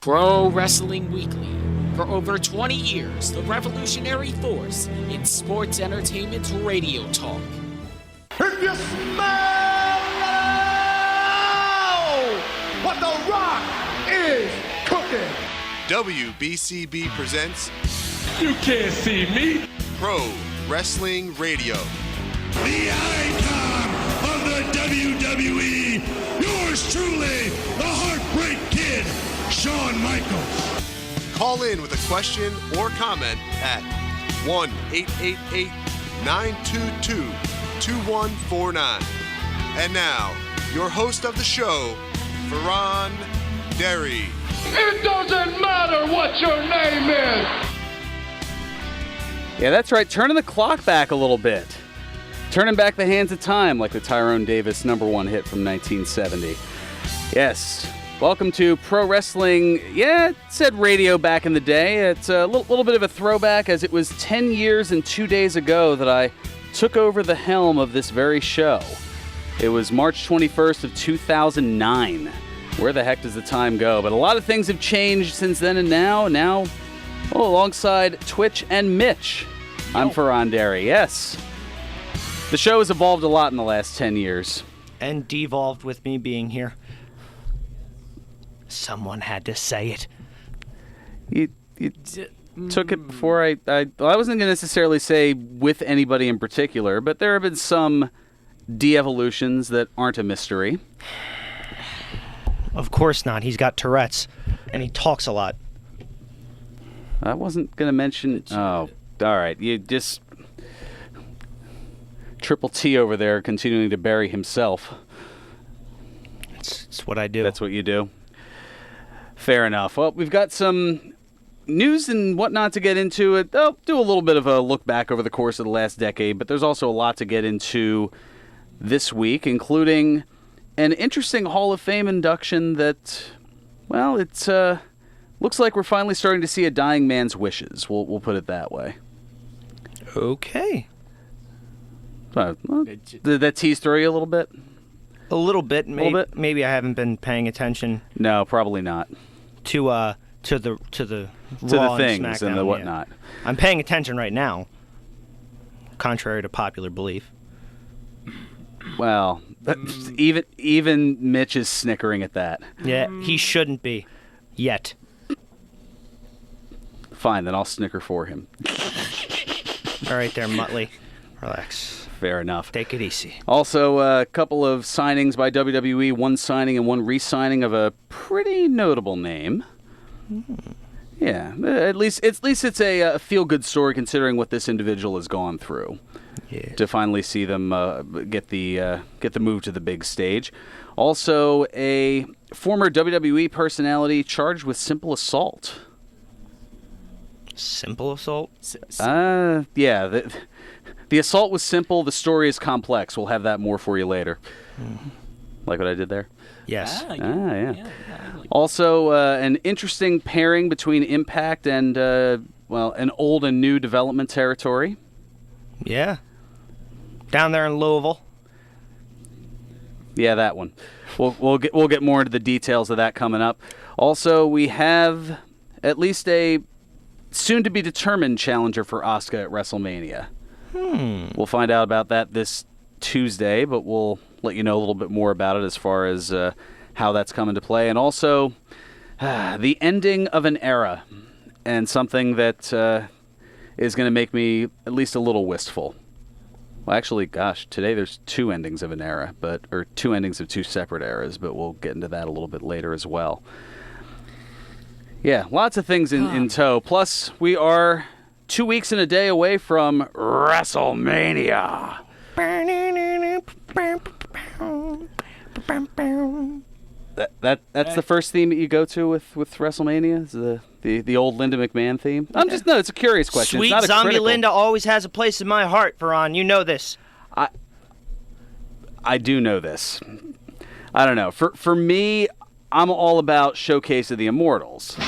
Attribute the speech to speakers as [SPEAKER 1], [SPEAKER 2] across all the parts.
[SPEAKER 1] Pro Wrestling Weekly. For over 20 years, the revolutionary force in sports entertainment radio talk.
[SPEAKER 2] If you smell what The Rock is cooking.
[SPEAKER 3] WBCB presents
[SPEAKER 2] You can't see me.
[SPEAKER 3] Pro Wrestling Radio.
[SPEAKER 4] The icon of the WWE, yours truly, the Heartbreak Kid, Shawn Michaels.
[SPEAKER 3] Call in with a question or comment at 1-888-922-2149. And now, your host of the show, Fearon, Derry.
[SPEAKER 2] It doesn't matter what your name is.
[SPEAKER 5] Yeah, that's right. Turning the clock back a little bit. Turning back the hands of time like the Tyrone Davis #1 hit from 1970. Yes. Welcome to Pro Wrestling. Yeah, it said radio back in the day. It's a little bit of a throwback as it was 10 years and 2 days ago that I took over the helm of this very show. It was March 21st of 2009. Where the heck does the time go? But a lot of things have changed since then and now. Alongside Twitch and Mitch, I'm Fearon Derry. Yes. The show has evolved a lot in the last 10 years.
[SPEAKER 6] And devolved with me being here. Someone had to say it.
[SPEAKER 5] You took it before I wasn't going to necessarily say with anybody in particular, but there have been some de-evolutions that aren't a mystery.
[SPEAKER 6] Of course not. He's got Tourette's, and he talks a lot.
[SPEAKER 5] I wasn't going to mention... Oh, all right. You just... Triple T over there continuing to bury himself.
[SPEAKER 6] It's what I do.
[SPEAKER 5] That's what you do. Fair enough. Well, we've got some news and whatnot to get into. I'll do a little bit of a look back over the course of the last decade, but there's also a lot to get into this week, including an interesting Hall of Fame induction that, well, it's looks like we're finally starting to see a dying man's wishes. We'll put it that way.
[SPEAKER 6] Okay.
[SPEAKER 5] Did that tease through you a little bit?
[SPEAKER 6] A little bit. Maybe I haven't been paying attention.
[SPEAKER 5] No, probably not.
[SPEAKER 6] To the Raw
[SPEAKER 5] things and the whatnot.
[SPEAKER 6] Yeah. I'm paying attention right now, contrary to popular belief.
[SPEAKER 5] Well, even Mitch is snickering at that.
[SPEAKER 6] Yeah, he shouldn't be. Yet.
[SPEAKER 5] Fine, then I'll snicker for him.
[SPEAKER 6] All right there, Muttley. Relax.
[SPEAKER 5] Fair enough.
[SPEAKER 6] Take it easy.
[SPEAKER 5] Also, a couple of signings by WWE, one signing and one re-signing of a pretty notable name. Yeah, at least it's a feel-good story considering what this individual has gone through.
[SPEAKER 6] Yeah.
[SPEAKER 5] To finally see them get the move to the big stage. Also, a former WWE personality charged with simple assault.
[SPEAKER 6] Simple assault?
[SPEAKER 5] Yeah. The assault was simple. The story is complex. We'll have that more for you later. Like what I did there?
[SPEAKER 6] Yes.
[SPEAKER 5] Yeah. Also, an interesting pairing between Impact and, an old and new development territory.
[SPEAKER 6] Yeah. Down there in Louisville.
[SPEAKER 5] Yeah, that one. We'll get more into the details of that coming up. Also, we have at least a soon-to-be-determined challenger for Asuka at WrestleMania. We'll find out about that this Tuesday, but we'll let you know a little bit more about it as far as how that's come into play. And also, the ending of an era, and something that is going to make me at least a little wistful. Well, actually, gosh, today there's two endings of an era, or two endings of two separate eras, but we'll get into that a little bit later as well. Yeah, lots of things in tow. Plus, we are 2 weeks and a day away from WrestleMania. That's the first theme that you go to with WrestleMania? Is the old Linda McMahon theme? It's a curious question.
[SPEAKER 6] Sweet
[SPEAKER 5] it's not
[SPEAKER 6] zombie
[SPEAKER 5] critical.
[SPEAKER 6] Linda always has a place in my heart, Fearon. You know this.
[SPEAKER 5] I do know this. I don't know. For me, I'm all about Showcase of the Immortals.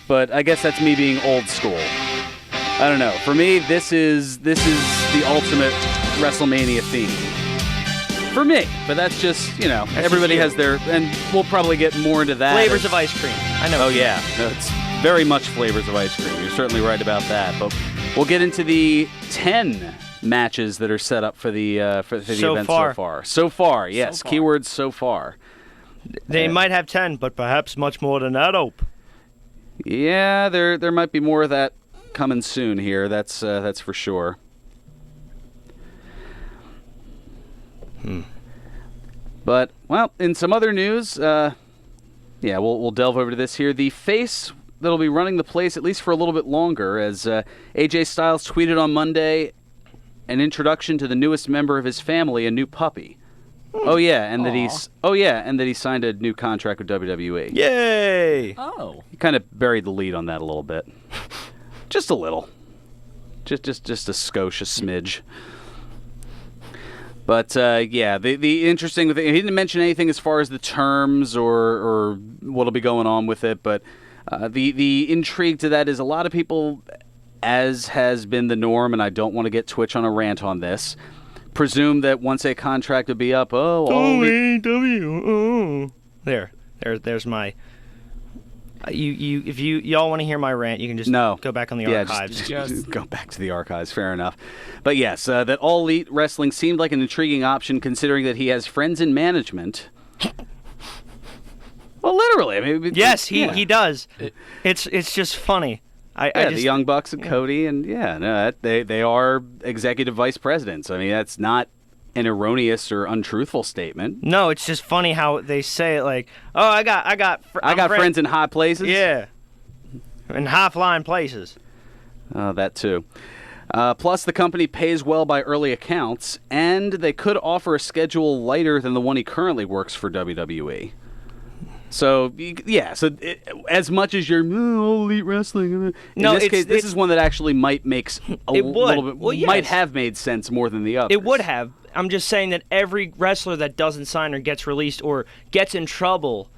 [SPEAKER 5] But I guess that's me being old school. I don't know. For me, this is the ultimate WrestleMania theme. for me. But that's just, everybody has their, and we'll probably get more into that.
[SPEAKER 6] Flavors of ice cream. I know.
[SPEAKER 5] Oh, yeah. No, it's very much flavors of ice cream. You're certainly right about that. But we'll get into the 10 matches that are set up for the event so far. So far, yes. So far. Keywords so far.
[SPEAKER 6] They might have 10, but perhaps much more than that, Ope.
[SPEAKER 5] Yeah, there might be more of that coming soon here. That's for sure. But, well, in some other news, we'll delve over to this here. The face that'll be running the place, at least for a little bit longer, as AJ Styles tweeted on Monday, an introduction to the newest member of his family, a new puppy. And that he signed a new contract with WWE.
[SPEAKER 6] Yay!
[SPEAKER 1] Oh.
[SPEAKER 5] He kind of buried the lead on that a little bit. Just a little. Just a skosh, a smidge. But, the interesting thing, he didn't mention anything as far as the terms or what'll be going on with it, but the intrigue to that is a lot of people, as has been the norm, and I don't want to get Twitch on a rant on this, presume that once a contract would be up,
[SPEAKER 6] There's my... if y'all want to hear my rant, you can just go back on the archives.
[SPEAKER 5] Just go back to the archives. Fair enough. But yes, that All Elite Wrestling seemed like an intriguing option, considering that he has friends in management. Well, literally. I mean,
[SPEAKER 6] yes, he does. It's just funny.
[SPEAKER 5] The Young Bucks and Cody, and they are executive vice presidents. I mean, that's not an erroneous or untruthful statement.
[SPEAKER 6] No, it's just funny how they say it like, "Oh, I got
[SPEAKER 5] friends in high places."
[SPEAKER 6] Yeah, in high-flying places.
[SPEAKER 5] That too. Plus, the company pays well by early accounts, and they could offer a schedule lighter than the one he currently works for WWE. So, as much as you're Elite Wrestling, in this case, this is one that actually might make little bit, might have made sense more than the others.
[SPEAKER 6] It would have. I'm just saying that every wrestler that doesn't sign or gets released or gets in trouble,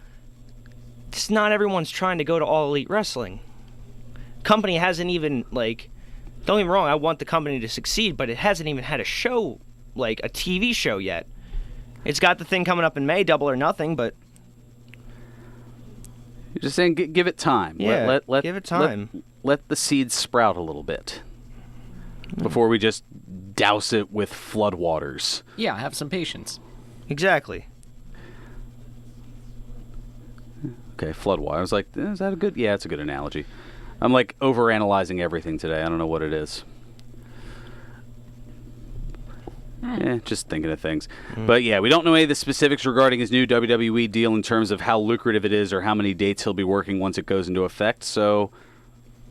[SPEAKER 6] just not everyone's trying to go to All Elite Wrestling. Company hasn't even, don't get me wrong, I want the company to succeed, but it hasn't even had a show, a TV show yet. It's got the thing coming up in May, Double or Nothing, but...
[SPEAKER 5] You're just saying, give it time.
[SPEAKER 6] Yeah, give it time.
[SPEAKER 5] Let the seeds sprout a little bit before we just douse it with floodwaters.
[SPEAKER 1] Yeah, have some patience.
[SPEAKER 6] Exactly.
[SPEAKER 5] Okay, floodwater. I was like, is that a good? Yeah, it's a good analogy. I'm overanalyzing everything today. I don't know what it is. Just thinking of things. But we don't know any of the specifics regarding his new WWE deal in terms of how lucrative it is or how many dates he'll be working once it goes into effect. So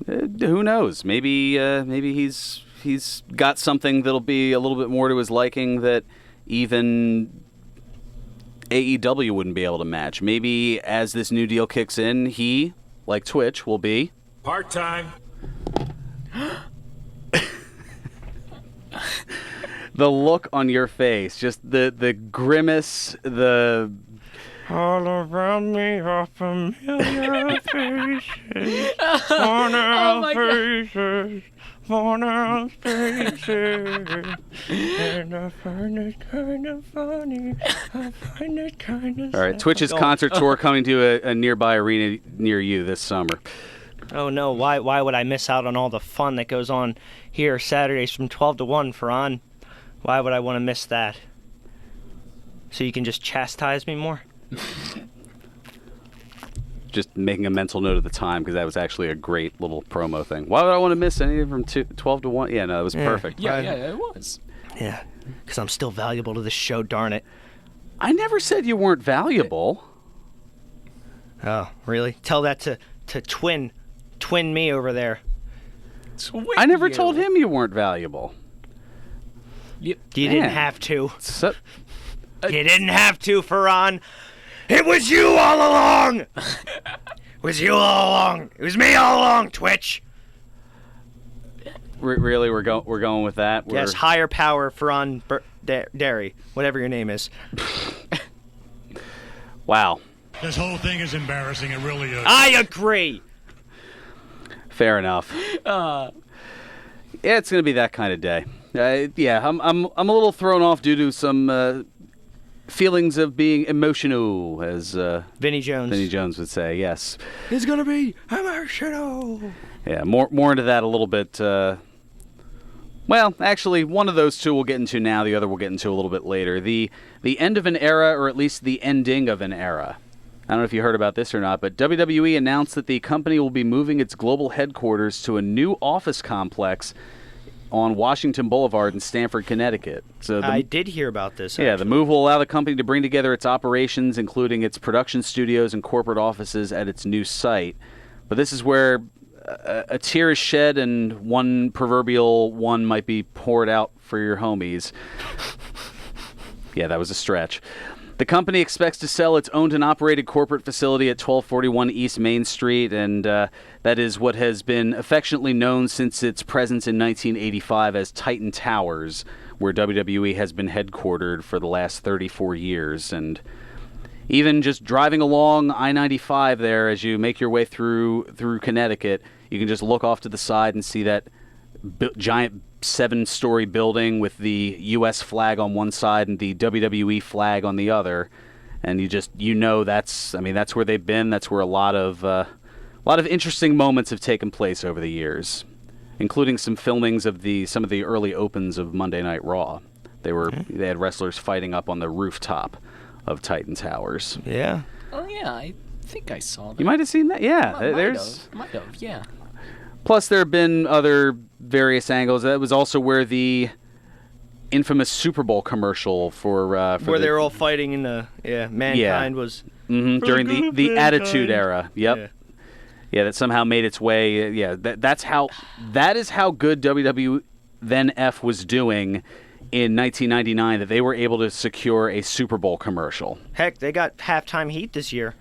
[SPEAKER 5] who knows? Maybe he's got something that'll be a little bit more to his liking that even AEW wouldn't be able to match. Maybe as this new deal kicks in, he, like Twitch, will be
[SPEAKER 2] part-time.
[SPEAKER 5] The look on your face, just the grimace, the...
[SPEAKER 6] All around me are familiar faces, worn out faces, worn out faces, and I find it kind of funny, I find it kind of...
[SPEAKER 5] All right, Twitch's concert tour coming to a nearby arena near you this summer.
[SPEAKER 6] Oh no, why would I miss out on all the fun that goes on here Saturdays from 12 to 1, Fearon? Why would I want to miss that? So you can just chastise me more?
[SPEAKER 5] Just making a mental note of the time, because that was actually a great little promo thing. Why would I want to miss anything from 12 to 1? Yeah, no, it was perfect.
[SPEAKER 1] Yeah, it was.
[SPEAKER 6] Yeah, because I'm still valuable to this show, darn it.
[SPEAKER 5] I never said you weren't valuable.
[SPEAKER 6] Oh, really? Tell that to twin me over there.
[SPEAKER 5] I never told him you weren't valuable.
[SPEAKER 6] You didn't have to.
[SPEAKER 5] So,
[SPEAKER 6] you didn't have to, Fearon. It was you all along. It was you all along. It was me all along, Twitch.
[SPEAKER 5] Really, we're going with that?
[SPEAKER 6] Yes, higher power, Fearon Derry, whatever your name is.
[SPEAKER 5] Wow.
[SPEAKER 4] This whole thing is embarrassing. It really is.
[SPEAKER 6] I agree.
[SPEAKER 5] Fair enough. It's going to be that kind of day. I'm a little thrown off due to some feelings of being emotional, as
[SPEAKER 6] Vinnie Jones
[SPEAKER 5] would say. Yes,
[SPEAKER 6] it's gonna be emotional.
[SPEAKER 5] Yeah, more into that a little bit. Well, actually, one of those two we'll get into now. The other we'll get into a little bit later. The end of an era, or at least the ending of an era. I don't know if you heard about this or not, but WWE announced that the company will be moving its global headquarters to a new office complex on Washington Boulevard in Stamford, Connecticut. So
[SPEAKER 6] I did hear about this.
[SPEAKER 5] Yeah,
[SPEAKER 6] actually.
[SPEAKER 5] the move will allow the company to bring together its operations, including its production studios and corporate offices at its new site. But this is where a tear is shed and one proverbial one might be poured out for your homies. Yeah, that was a stretch. The company expects to sell its owned and operated corporate facility at 1241 East Main Street, and that is what has been affectionately known since its presence in 1985 as Titan Towers, where WWE has been headquartered for the last 34 years. And even just driving along I-95 there as you make your way through Connecticut, you can just look off to the side and see that giant 7-story building with the U.S. flag on one side and the WWE flag on the other, and you know that's where they've been. That's where a lot of interesting moments have taken place over the years, including some filmings of some of the early opens of Monday Night Raw. They had wrestlers fighting up on the rooftop of Titan Towers.
[SPEAKER 6] Yeah.
[SPEAKER 1] Oh yeah, I think I saw that.
[SPEAKER 5] You might have seen that. Yeah,
[SPEAKER 1] Might have. Yeah.
[SPEAKER 5] Plus, there have been other various angles. That was also where the infamous Super Bowl commercial for
[SPEAKER 6] where they were all fighting in Mankind was
[SPEAKER 5] during the Attitude Era. Yep. Yeah, that somehow made its way. Yeah, that is how good WWE then F was doing in 1999, that they were able to secure a Super Bowl commercial.
[SPEAKER 6] Heck, they got halftime heat this year.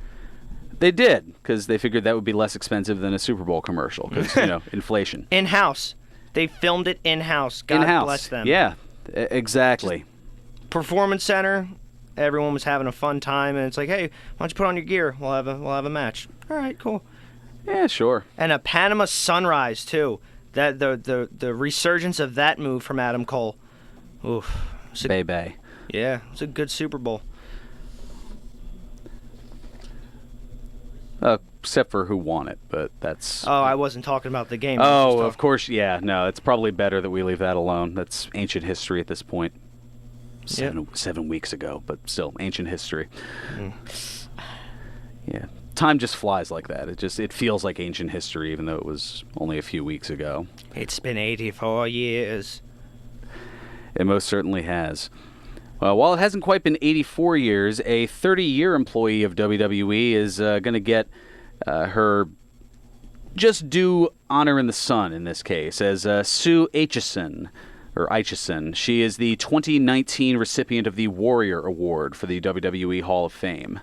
[SPEAKER 5] They did, because they figured that would be less expensive than a Super Bowl commercial, because, inflation.
[SPEAKER 6] In-house. They filmed it in-house. God bless them.
[SPEAKER 5] Yeah, exactly.
[SPEAKER 6] Performance Center, everyone was having a fun time, and it's like, hey, why don't you put on your gear? We'll have a match. All right, cool.
[SPEAKER 5] Yeah, sure.
[SPEAKER 6] And a Panama Sunrise, too. That the resurgence of that move from Adam Cole. Oof.
[SPEAKER 5] Bay.
[SPEAKER 6] Yeah, it's a good Super Bowl.
[SPEAKER 5] Except for who won it, but that's...
[SPEAKER 6] Oh, I wasn't talking about the game.
[SPEAKER 5] Oh, of course, yeah. No, it's probably better that we leave that alone. That's ancient history at this point. 7 weeks ago, but still, ancient history. Yeah. Time just flies like that. It feels like ancient history, even though it was only a few weeks ago.
[SPEAKER 6] It's been 84 years.
[SPEAKER 5] It most certainly has. While it hasn't quite been 84 years, a 30-year employee of WWE is going to get her just due honor in the sun in this case, as Sue Aitchison. She is the 2019 recipient of the Warrior Award for the WWE Hall of Fame.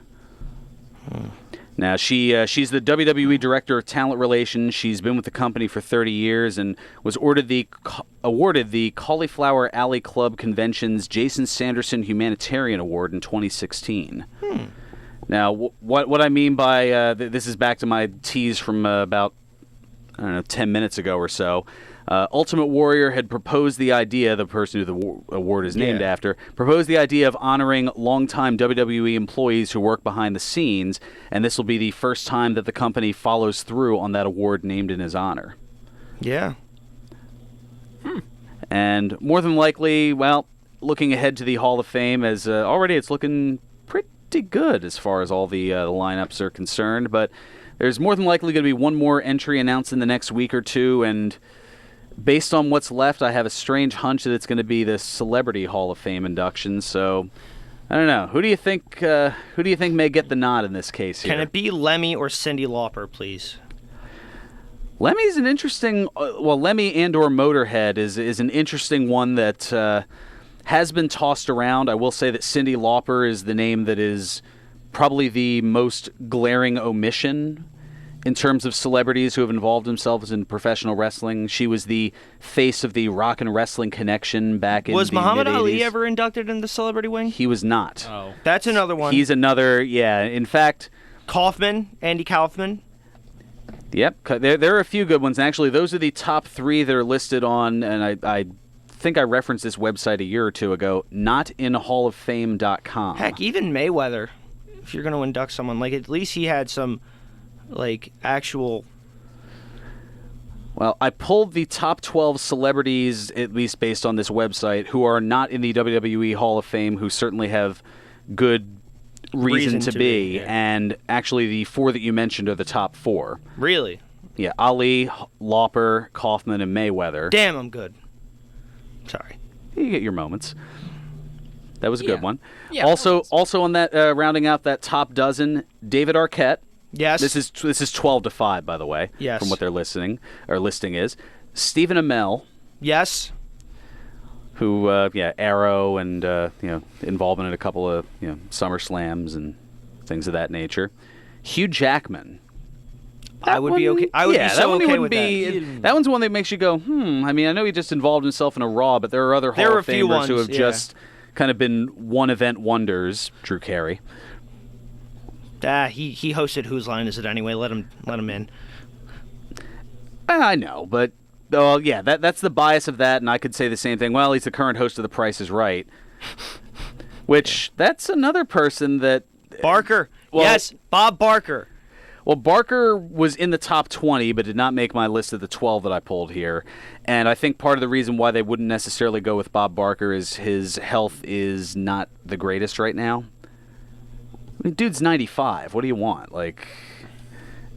[SPEAKER 5] Now, she's the WWE Director of Talent Relations. She's been with the company for 30 years and was awarded the Cauliflower Alley Club Convention's Jason Sanderson Humanitarian Award in 2016. Now, what I mean by this is back to my tease from about 10 minutes ago or so. Ultimate Warrior had proposed the idea, the person who the award is named after, proposed the idea of honoring longtime WWE employees who work behind the scenes, and this will be the first time that the company follows through on that award named in his honor.
[SPEAKER 6] Yeah.
[SPEAKER 5] And more than likely, well, looking ahead to the Hall of Fame, as already it's looking pretty good as far as all the lineups are concerned, but there's more than likely going to be one more entry announced in the next week or two, and based on what's left, I have a strange hunch that it's going to be the Celebrity Hall of Fame induction. So, I don't know. Who do you think may get the nod in this case here?
[SPEAKER 6] Can it be Lemmy or Cyndi Lauper, please?
[SPEAKER 5] Lemmy's an interesting. Lemmy and/or Motorhead is an interesting one that has been tossed around. I will say that Cyndi Lauper is the name that is probably the most glaring omission in terms of celebrities who have involved themselves in professional wrestling. She was the face of the Rock and Wrestling Connection back in the mid-80s.
[SPEAKER 6] Was Muhammad Ali ever inducted in the Celebrity Wing?
[SPEAKER 5] He was not.
[SPEAKER 1] Oh.
[SPEAKER 6] That's another one.
[SPEAKER 5] He's another, yeah. In fact...
[SPEAKER 6] Andy Kaufman.
[SPEAKER 5] Yep. There are a few good ones. And actually, those are the top 3 that are listed on, and I think I referenced this website a year or two ago, notinhalloffame.com.
[SPEAKER 6] Heck, even Mayweather, if you're going to induct someone, like, at least he had some, like, actual...
[SPEAKER 5] Well, I pulled the top 12 celebrities, at least based on this website, who are not in the WWE Hall of Fame, who certainly have good reason to be.
[SPEAKER 6] Yeah.
[SPEAKER 5] And actually, the 4 that you mentioned are the top 4.
[SPEAKER 6] Really?
[SPEAKER 5] Yeah, Ali, Lauper, Kaufman, and Mayweather.
[SPEAKER 6] Damn, I'm good. Sorry.
[SPEAKER 5] You get your moments. That was a good one.
[SPEAKER 1] Yeah,
[SPEAKER 5] also on that, rounding out that top dozen, David Arquette.
[SPEAKER 6] Yes.
[SPEAKER 5] This is 12-5, by the way.
[SPEAKER 6] Yes.
[SPEAKER 5] From what their listing is. Stephen Amell,
[SPEAKER 6] Yes.
[SPEAKER 5] who Arrow and involvement in a couple of SummerSlams and things of that nature. Hugh Jackman.
[SPEAKER 6] I would be okay. I would be so okay with
[SPEAKER 5] that. That one's one that makes you go, I mean, I know he just involved himself in a Raw, but there are other Hall of Famers who have just kind of been one-event wonders. Drew Carey.
[SPEAKER 6] He hosted Whose Line Is It Anyway? Let him in.
[SPEAKER 5] I know, but that's the bias of that, and I could say the same thing. Well, he's the current host of The Price is Right, which that's another person that
[SPEAKER 6] Barker. Yes, Bob Barker.
[SPEAKER 5] Well, Barker was in the top 20, but did not make my list of the 12 that I pulled here. And I think part of the reason why they wouldn't necessarily go with Bob Barker is his health is not the greatest right now. I mean, dude's 95. What do you want? Like,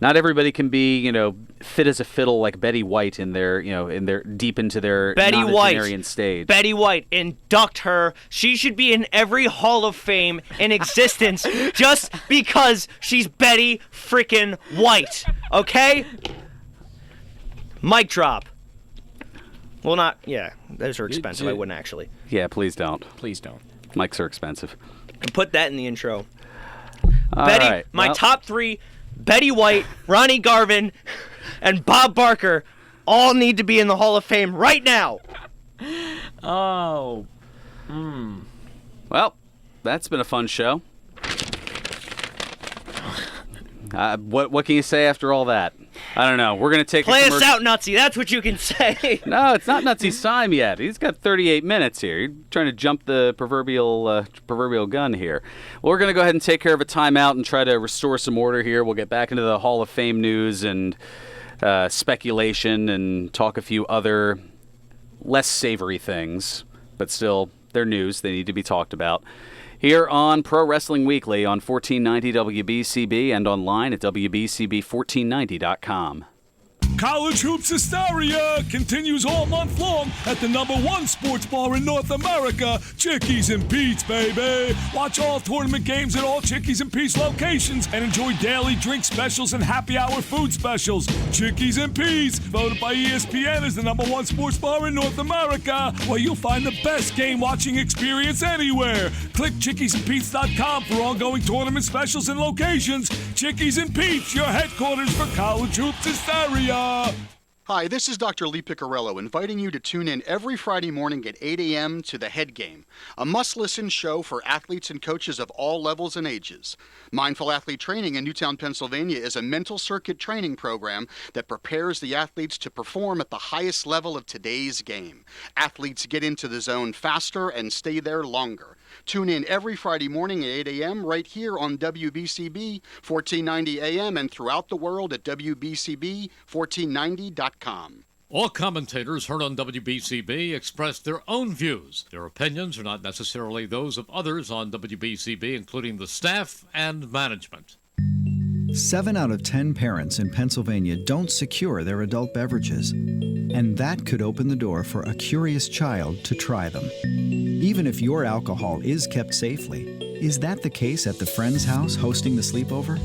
[SPEAKER 5] not everybody can be, fit as a fiddle like Betty White in their deep into their nonagenarian stage.
[SPEAKER 6] Betty White, induct her. She should be in every Hall of Fame in existence just because she's Betty freaking White. Okay? Mic drop. Well, those are expensive. I wouldn't actually.
[SPEAKER 5] Yeah, please don't.
[SPEAKER 1] Please don't.
[SPEAKER 5] Mics are expensive.
[SPEAKER 6] And put that in the intro.
[SPEAKER 5] All
[SPEAKER 6] Betty,
[SPEAKER 5] right,
[SPEAKER 6] my top 3, Betty White, Ronnie Garvin, and Bob Barker all need to be in the Hall of Fame right now.
[SPEAKER 1] Oh.
[SPEAKER 5] Well, that's been a fun show. What can you say after all that? I don't know. We're going to take
[SPEAKER 6] Play us out, Nutsy. That's what you can say.
[SPEAKER 5] No, it's not Nutsy's time yet. He's got 38 minutes here. You're trying to jump the proverbial gun here. Well, we're going to go ahead and take care of a timeout and try to restore some order here. We'll get back into the Hall of Fame news and speculation and talk a few other less savory things, but still, they're news. They need to be talked about. Here on Pro Wrestling Weekly on 1490 WBCB and online at WBCB1490.com.
[SPEAKER 7] College Hoops Hysteria continues all month long at the #1 sports bar in North America, Chickies and Pete's, baby. Watch all tournament games at all Chickies and Pete's locations and enjoy daily drink specials and happy hour food specials. Chickies and Pete's, voted by ESPN as the #1 sports bar in North America, where you'll find the best game-watching experience anywhere. Click chickiesandpete's.com for ongoing tournament specials and locations. Chickies and Pete's, your headquarters for College Hoops Hysteria.
[SPEAKER 8] Hi, this is Dr. Lee Piccarello inviting you to tune in every Friday morning at 8 a.m. to The Head Game, a must-listen show for athletes and coaches of all levels and ages. Mindful Athlete Training in Newtown, Pennsylvania is a mental circuit training program that prepares the athletes to perform at the highest level of today's game. Athletes get into the zone faster and stay there longer. Tune in every Friday morning at 8 a.m. right here on WBCB 1490 AM and throughout the world at WBCB1490.com.
[SPEAKER 9] All commentators heard on WBCB express their own views. Their opinions are not necessarily those of others on WBCB, including the staff and management.
[SPEAKER 10] 7 out of 10 parents in Pennsylvania don't secure their adult beverages, and that could open the door for a curious child to try them. Even if your alcohol is kept safely, is that the case at the friend's house hosting the sleepover?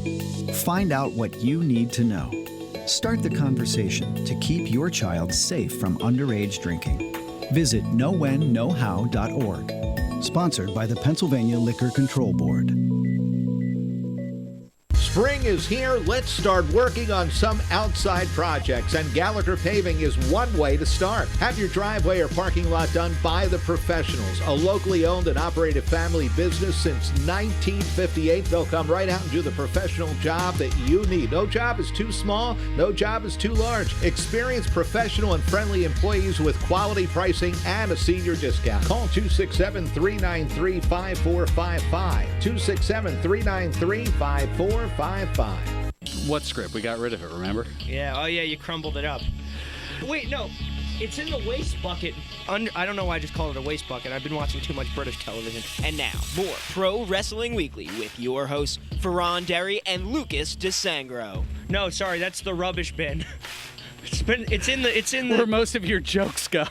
[SPEAKER 10] Find out what you need to know. Start the conversation to keep your child safe from underage drinking. Visit knowwhenknowhow.org. Sponsored by the Pennsylvania Liquor Control Board.
[SPEAKER 11] Spring is here. Let's start working on some outside projects, and Gallagher Paving is one way to start. Have your driveway or parking lot done by the professionals. A locally owned and operated family business since 1958. They'll come right out and do the professional job that you need. No job is too small. No job is too large. Experienced professional and friendly employees with quality pricing and a senior discount. Call 267-393-5455. 267-393-5455.
[SPEAKER 5] What script? We got rid of it, remember?
[SPEAKER 6] Yeah, oh yeah, you crumbled it up. Wait, no. It's in the waste bucket. I don't know why I just called it a waste bucket. I've been watching too much British television.
[SPEAKER 1] And now, more Pro Wrestling Weekly with your hosts, Fearon, Derry, and Lucas DeSangro.
[SPEAKER 6] No, sorry, that's the rubbish bin. It's in the
[SPEAKER 5] Where most of your jokes go.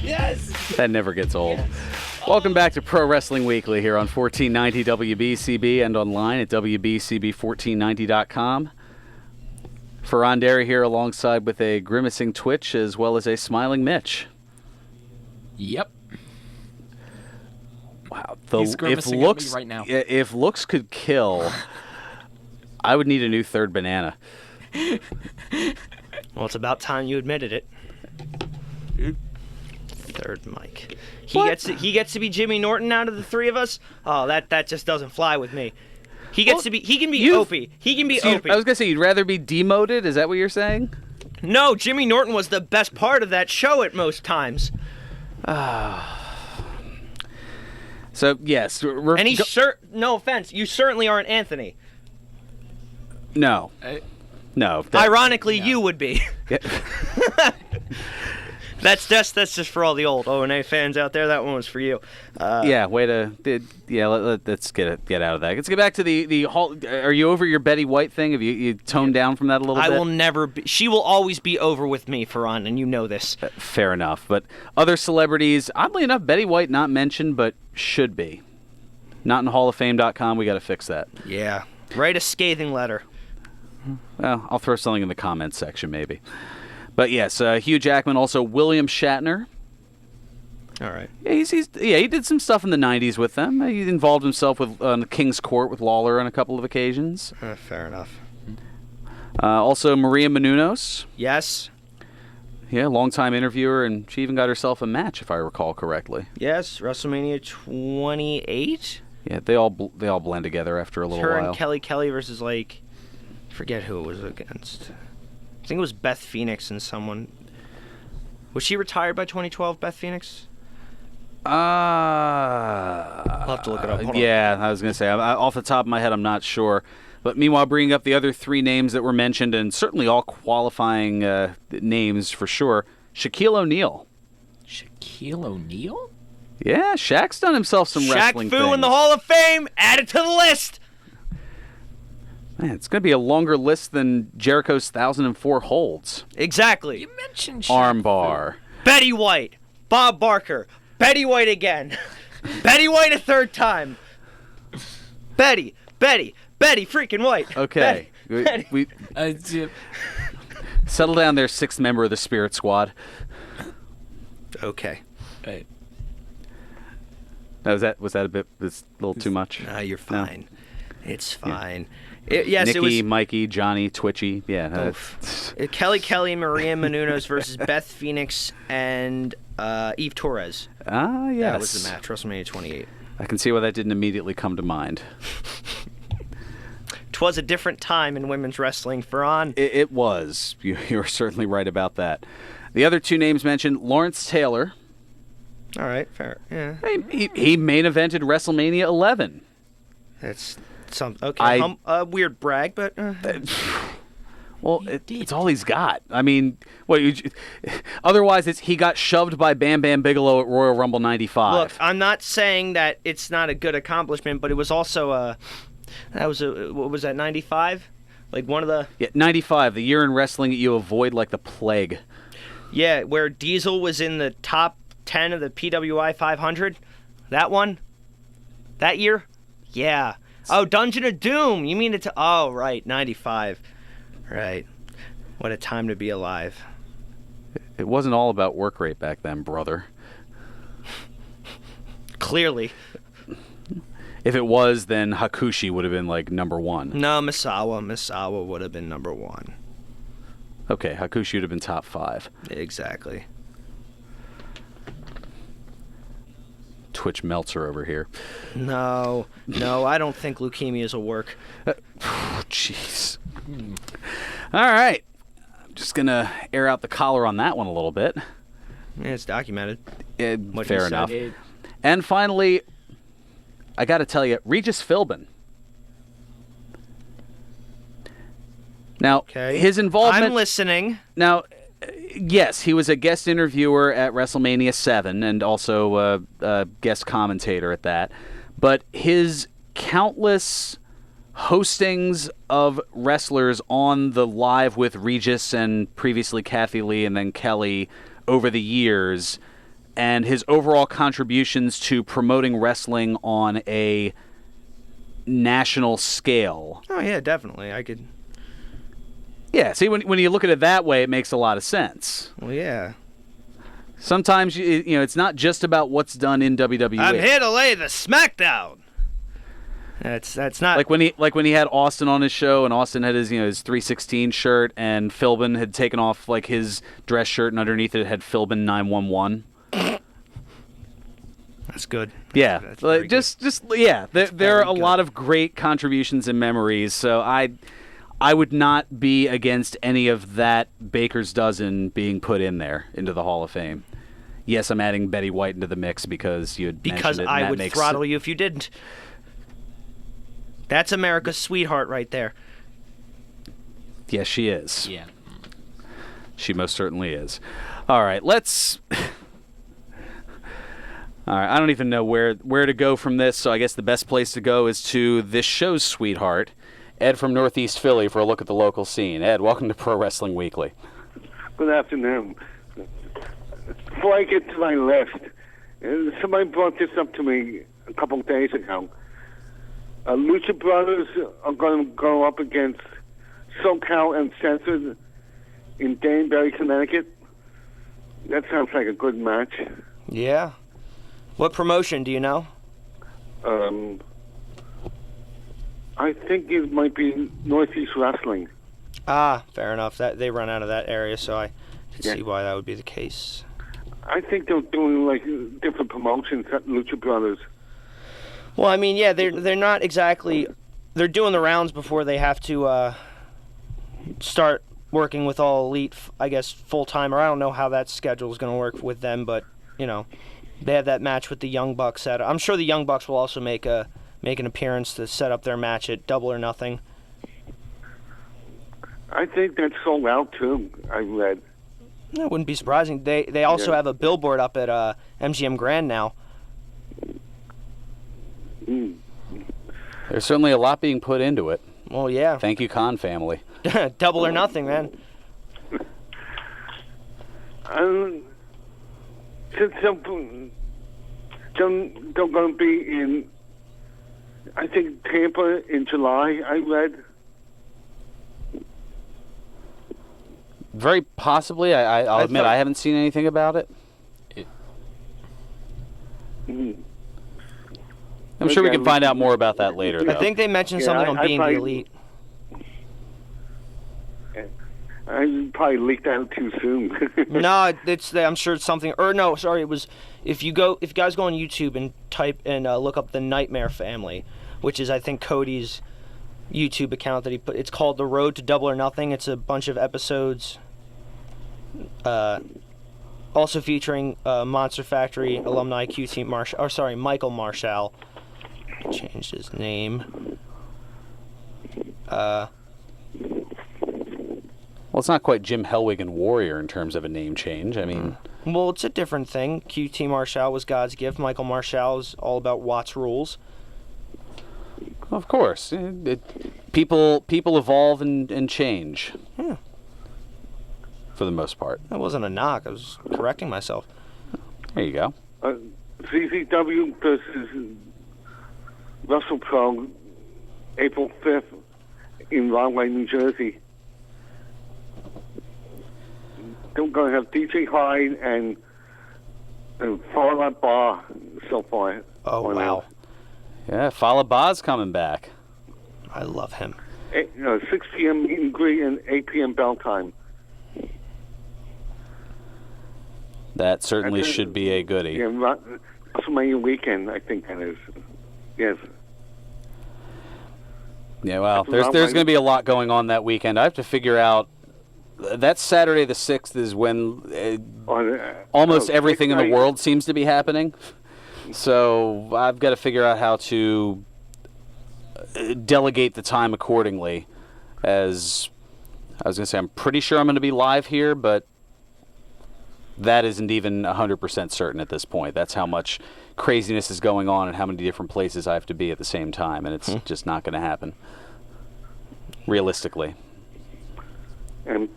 [SPEAKER 6] Yes!
[SPEAKER 5] That never gets old. Yes. Welcome back to Pro Wrestling Weekly here on 1490 WBCB and online at WBCB1490.com. Fearon Derry here alongside with a grimacing Twitch as well as a smiling Mitch.
[SPEAKER 1] Yep.
[SPEAKER 5] Wow.
[SPEAKER 1] He's grimacing at me right now.
[SPEAKER 5] If looks could kill, I would need a new third banana.
[SPEAKER 6] Well, it's about time you admitted it. Third mic. He gets to be Jimmy Norton out of the three of us. Oh, that just doesn't fly with me. He can be Opie. He can be Opie.
[SPEAKER 5] I was gonna say you'd rather be demoted. Is that what you're saying?
[SPEAKER 6] No, Jimmy Norton was the best part of that show at most times.
[SPEAKER 5] So yes,
[SPEAKER 6] and he's no offense, you certainly aren't Anthony.
[SPEAKER 5] No. No.
[SPEAKER 6] Ironically, you would be.
[SPEAKER 5] Yeah.
[SPEAKER 6] That's just for all the old O&A fans out there. That one was for you.
[SPEAKER 5] Let's get out of that. Let's get back to the Hall. Are you over your Betty White thing? Have you toned down from that a little bit?
[SPEAKER 6] I will never be. She will always be over with me, Fearon, and you know this.
[SPEAKER 5] Fair enough. But other celebrities, oddly enough, Betty White not mentioned, but should be. Not in halloffame.com. We got to fix that.
[SPEAKER 6] Yeah. Write a scathing letter.
[SPEAKER 5] Well, I'll throw something in the comments section maybe. But yes, Hugh Jackman, also William Shatner.
[SPEAKER 6] All right.
[SPEAKER 5] Yeah, he did some stuff in the 90s with them. He involved himself with on the King's Court with Lawler on a couple of occasions.
[SPEAKER 6] Fair enough.
[SPEAKER 5] Also Maria Menounos.
[SPEAKER 6] Yes.
[SPEAKER 5] Yeah, longtime interviewer, and she even got herself a match, if I recall correctly.
[SPEAKER 6] Yes, WrestleMania 28.
[SPEAKER 5] Yeah, they all blend together after a little while.
[SPEAKER 6] Her and Kelly versus forget who it was against. I think it was Beth Phoenix and someone. Was she retired by 2012, Beth Phoenix? I'll have to look it up. Hold on.
[SPEAKER 5] I was going to say, off the top of my head, I'm not sure. But meanwhile, bringing up the other three names that were mentioned, and certainly all qualifying names for sure, Shaquille O'Neal.
[SPEAKER 1] Shaquille O'Neal?
[SPEAKER 5] Yeah, Shaq's done himself some wrestling things.
[SPEAKER 6] Shaq Fu in the Hall of Fame. Add it to the list.
[SPEAKER 5] Man, it's going to be a longer list than Jericho's 1,004 holds.
[SPEAKER 6] Exactly.
[SPEAKER 1] You mentioned
[SPEAKER 5] Armbar.
[SPEAKER 6] Betty White. Bob Barker. Betty White again. Betty White a third time. Betty freaking White.
[SPEAKER 5] Okay.
[SPEAKER 6] Betty.
[SPEAKER 5] Settle down there, sixth member of the Spirit Squad.
[SPEAKER 6] Okay.
[SPEAKER 5] Right. Was that a little too much?
[SPEAKER 6] No, you're fine. No. It's fine.
[SPEAKER 5] Yeah.
[SPEAKER 6] Yes,
[SPEAKER 5] Nikki,
[SPEAKER 6] it was
[SPEAKER 5] Mikey, Johnny, Twitchy. Yeah.
[SPEAKER 6] Kelly, Maria Menounos versus Beth Phoenix and Eve Torres.
[SPEAKER 5] Ah, yes.
[SPEAKER 6] That was the match, WrestleMania 28.
[SPEAKER 5] I can see why that didn't immediately come to mind.
[SPEAKER 6] 'Twas a different time in women's wrestling, Fearon.
[SPEAKER 5] It was. You're certainly right about that. The other two names mentioned, Lawrence Taylor.
[SPEAKER 6] All right, fair. Yeah.
[SPEAKER 5] He main evented WrestleMania 11.
[SPEAKER 6] That's okay. A weird brag, but
[SPEAKER 5] well, it's all he's got. I mean, otherwise he got shoved by Bam Bam Bigelow at Royal Rumble 95.
[SPEAKER 6] Look, I'm not saying that it's not a good accomplishment, but it was also what was that, 95? Like one of the
[SPEAKER 5] 95, the year in wrestling that you avoid like the plague.
[SPEAKER 6] Yeah, where Diesel was in the top 10 of the PWI 500. That one? That year? Yeah. Oh, Dungeon of Doom. You mean oh, right, 95. Right. What a time to be alive.
[SPEAKER 5] It wasn't all about work rate back then, brother.
[SPEAKER 6] Clearly.
[SPEAKER 5] If it was, then Hakushi would have been like number 1.
[SPEAKER 6] No, Misawa would have been number 1.
[SPEAKER 5] Okay, Hakushi would have been top 5.
[SPEAKER 6] Exactly.
[SPEAKER 5] Twitch Meltzer over here.
[SPEAKER 6] No, I don't think leukemia will work.
[SPEAKER 5] Jeez. All right. I'm just going to air out the collar on that one a little bit.
[SPEAKER 6] Yeah, it's documented.
[SPEAKER 5] Fair enough. And finally, I got to tell you, Regis Philbin. Now, his involvement...
[SPEAKER 6] I'm listening.
[SPEAKER 5] Now, yes, he was a guest interviewer at WrestleMania 7 and also a guest commentator at that. But his countless hostings of wrestlers on the Live with Regis and previously Kathy Lee and then Kelly over the years, and his overall contributions to promoting wrestling on a national scale.
[SPEAKER 6] Oh, yeah, definitely. I could...
[SPEAKER 5] Yeah, see, when you look at it that way, it makes a lot of sense.
[SPEAKER 6] Well, yeah.
[SPEAKER 5] Sometimes, it's not just about what's done in WWE.
[SPEAKER 6] I'm here to lay the smackdown. That's not...
[SPEAKER 5] Like when he had Austin on his show, and Austin had his 316 shirt, and Philbin had taken off like his dress shirt, and underneath it had Philbin 911.
[SPEAKER 6] That's good.
[SPEAKER 5] Yeah,
[SPEAKER 6] That's
[SPEAKER 5] there are a lot of great contributions and memories. So I would not be against any of that Baker's dozen being put in there into the Hall of Fame. Yes, I'm adding Betty White into the mix because you had mentioned it.
[SPEAKER 6] I would throttle you if you didn't. That's America's sweetheart right there.
[SPEAKER 5] Yes, she is.
[SPEAKER 1] Yeah.
[SPEAKER 5] She most certainly is. All right, let's... All right, I don't even know where to go from this, so I guess the best place to go is to this show's sweetheart, Ed from Northeast Philly, for a look at the local scene. Ed, welcome to Pro Wrestling Weekly.
[SPEAKER 12] Good afternoon. Before I get to my list, somebody brought this up to me a couple of days ago. Lucha Brothers are going to go up against SoCal Uncensored in Danbury, Connecticut. That sounds like a good match.
[SPEAKER 6] Yeah. What promotion, do you know?
[SPEAKER 12] I think it might be Northeast Wrestling.
[SPEAKER 6] Ah, fair enough. That they run out of that area, so I can see why that would be the case.
[SPEAKER 12] I think they're doing like different promotions at Lucha Brothers.
[SPEAKER 6] Well, I mean, yeah, they're not exactly... They're doing the rounds before they have to start working with All Elite, I guess, full-time. Or I don't know how that schedule is going to work with them, but, they have that match with the Young Bucks. I'm sure the Young Bucks will also make an appearance to set up their match at Double or Nothing.
[SPEAKER 12] I think that's sold out, too, I read.
[SPEAKER 6] That wouldn't be surprising. They also have a billboard up at MGM Grand now.
[SPEAKER 5] There's certainly a lot being put into it.
[SPEAKER 6] Well, yeah.
[SPEAKER 5] Thank you, Khan family.
[SPEAKER 6] Double or Nothing, man.
[SPEAKER 12] Since they're going to be in, I think, Tampa in July, I read.
[SPEAKER 5] Very possibly. I'll admit I haven't seen anything about it. I'm sure we can find out more about that later, though.
[SPEAKER 6] I think they mentioned something on Being the Elite.
[SPEAKER 12] I probably leaked out too soon.
[SPEAKER 6] No, I'm sure it's something. Or no, sorry, it was if you guys go on YouTube and type and look up the Nightmare Family, which is I think Cody's YouTube account that he put. It's called The Road to Double or Nothing. It's a bunch of episodes, also featuring Monster Factory alumni QT Marshall. Or sorry, Michael Marshall. Changed his name.
[SPEAKER 5] Well, it's not quite Jim Hellwig and Warrior in terms of a name change. I mean...
[SPEAKER 6] Well, it's a different thing. QT Marshall was God's gift. Michael Marshall is all about Watts rules.
[SPEAKER 5] Of course. People evolve and change.
[SPEAKER 6] Yeah.
[SPEAKER 5] For the most part.
[SPEAKER 6] That wasn't a knock. I was correcting myself.
[SPEAKER 5] There you go.
[SPEAKER 12] CZW versus WrestlePro, April 5th in Rahway, New Jersey. They're going to have DJ Hyde and Fallout Bar so far.
[SPEAKER 6] Oh, wow.
[SPEAKER 5] Yeah, Fallah Bah's coming back.
[SPEAKER 6] I love him.
[SPEAKER 12] 6 p.m. meet and greet and 8 p.m. bell time.
[SPEAKER 5] That certainly should be a goodie.
[SPEAKER 12] Yeah, WrestleMania weekend, I think that is. Yes.
[SPEAKER 5] Yeah, well, there's going to be a lot going on that weekend. I have to figure out. That Saturday the 6th is when almost everything in the world seems to be happening. So I've got to figure out how to delegate the time accordingly. As I was going to say, I'm pretty sure I'm going to be live here, but that isn't even 100% certain at this point. That's how much craziness is going on and how many different places I have to be at the same time, and it's just not going to happen, realistically.
[SPEAKER 12] And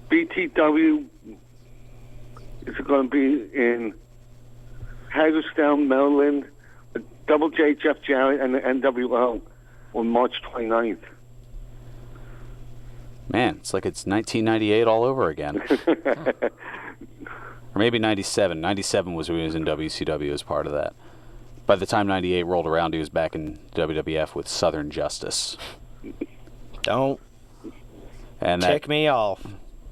[SPEAKER 12] BTW is going to be in Hagerstown, Maryland, with Double J, Jeff Jarrett, and the NWO on March 29th.
[SPEAKER 5] Man, it's like it's 1998 all over again. Or maybe 97. 97 was when he was in WCW as part of that. By the time 98 rolled around, he was back in WWF with Southern Justice.
[SPEAKER 6] Don't
[SPEAKER 5] and
[SPEAKER 6] tick me off.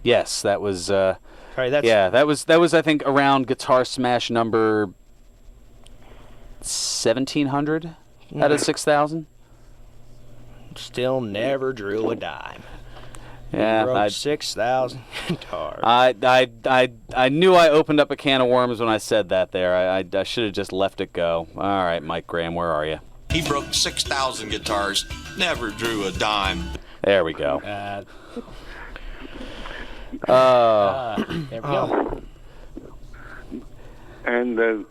[SPEAKER 5] Yes, that was.
[SPEAKER 6] Sorry, that's.
[SPEAKER 5] Yeah, that was. I think around Guitar Smash number 1,700 out of 6,000.
[SPEAKER 6] Still never drew a dime.
[SPEAKER 5] Yeah,
[SPEAKER 6] broke 6,000 guitars.
[SPEAKER 5] I knew I opened up a can of worms when I said that there. I should have just left it go. All right, Mike Graham, where are you?
[SPEAKER 13] He broke 6,000 guitars, never drew a dime.
[SPEAKER 5] There we go.
[SPEAKER 6] There we go.
[SPEAKER 12] And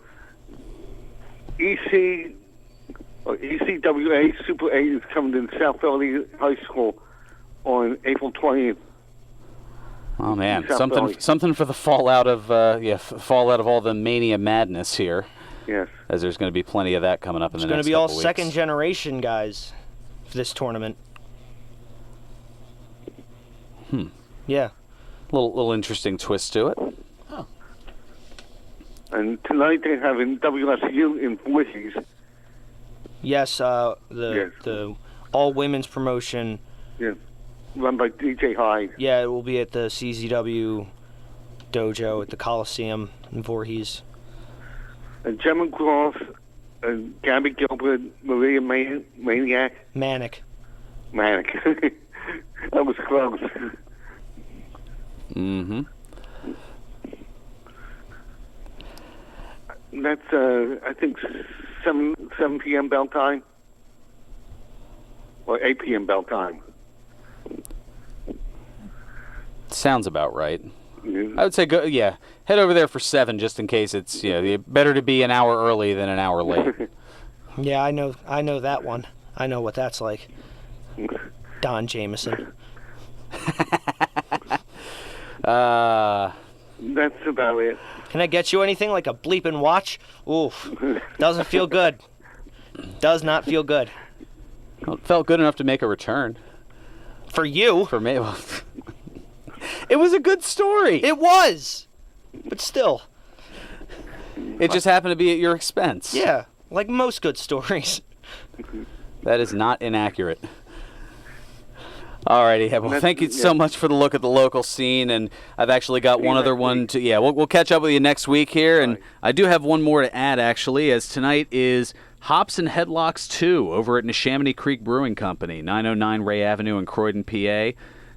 [SPEAKER 12] ECWA Super 8 is coming to South Philly High School on April 20th.
[SPEAKER 5] Oh man, something for the fallout of fallout of all the Mania madness here.
[SPEAKER 12] Yes,
[SPEAKER 5] as there's going to be plenty of that coming up in the next couple weeks.
[SPEAKER 6] It's going to be all second generation guys for this tournament. Yeah,
[SPEAKER 5] little interesting twist to it.
[SPEAKER 6] Oh.
[SPEAKER 12] And tonight they're having WSU in Voorhees.
[SPEAKER 6] Yes, the all women's promotion.
[SPEAKER 12] Yeah. Run by DJ Hyde.
[SPEAKER 6] Yeah, it will be at the CZW dojo at the Coliseum in Voorhees.
[SPEAKER 12] And Gemma Cross, and Gabby Gilbert, Maria Maniac.
[SPEAKER 6] Manic.
[SPEAKER 12] That was close.
[SPEAKER 5] Mm-hmm.
[SPEAKER 12] That's I think 7 p.m. bell time or 8 p.m. bell time.
[SPEAKER 5] Sounds about right. I would say go. Yeah, head over there for 7 just in case it's better to be an hour early than an hour late.
[SPEAKER 6] Yeah, I know that one. I know what that's like. Don Jameson.
[SPEAKER 12] That's about it.
[SPEAKER 6] Can I get you anything like a bleeping watch? Oof. Doesn't feel good. Does not feel good.
[SPEAKER 5] Well, it felt good enough to make a return.
[SPEAKER 6] For you.
[SPEAKER 5] For me. Well, it was a good story.
[SPEAKER 6] It was. But still.
[SPEAKER 5] It just happened to be at your expense.
[SPEAKER 6] Yeah, like most good stories.
[SPEAKER 5] That is not inaccurate. Alrighty, well, thank you so much for the look at the local scene, and I've actually got one other one to. Yeah, we'll catch up with you next week here, and I do have one more to add actually, as tonight is Hops and Headlocks 2 over at Neshaminy Creek Brewing Company, 909 Ray Avenue in Croydon, PA,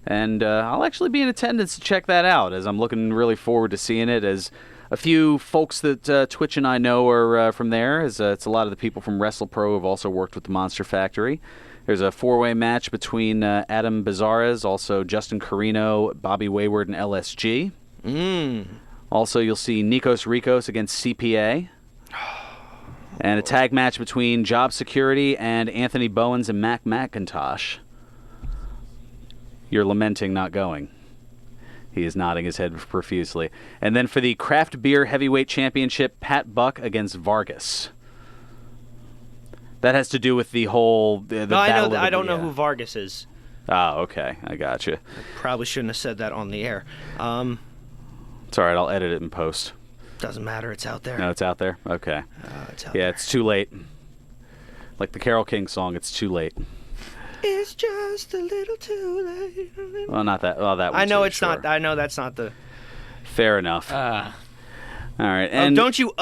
[SPEAKER 5] and I'll actually be in attendance to check that out, as I'm looking really forward to seeing it. As a few folks that Twitch and I know are from there, as it's a lot of the people from WrestlePro who have also worked with the Monster Factory. There's a 4-way match between Adam Bizarres, also Justin Carino, Bobby Wayward, and LSG. Also, you'll see Nikos Rikos against CPA. And a tag match between Job Security and Anthony Bowens and Mac McIntosh. You're lamenting not going. He is nodding his head profusely. And then for the Craft Beer Heavyweight Championship, Pat Buck against Vargas. That has to do with the whole the battle.
[SPEAKER 6] I don't know who Vargas is.
[SPEAKER 5] Oh, okay. I got you.
[SPEAKER 6] Probably shouldn't have said that on the air.
[SPEAKER 5] It's all right. I'll edit it in post.
[SPEAKER 6] Doesn't matter. It's out there.
[SPEAKER 5] No, it's out there? Okay.
[SPEAKER 6] It's out there.
[SPEAKER 5] It's too late. Like the Carole King song, It's Too Late.
[SPEAKER 6] It's just a little too late.
[SPEAKER 5] Well, not that. Well, that.
[SPEAKER 6] I know
[SPEAKER 5] too,
[SPEAKER 6] it's
[SPEAKER 5] sure.
[SPEAKER 6] not. I know that's not the.
[SPEAKER 5] Fair enough. All right. And
[SPEAKER 6] don't you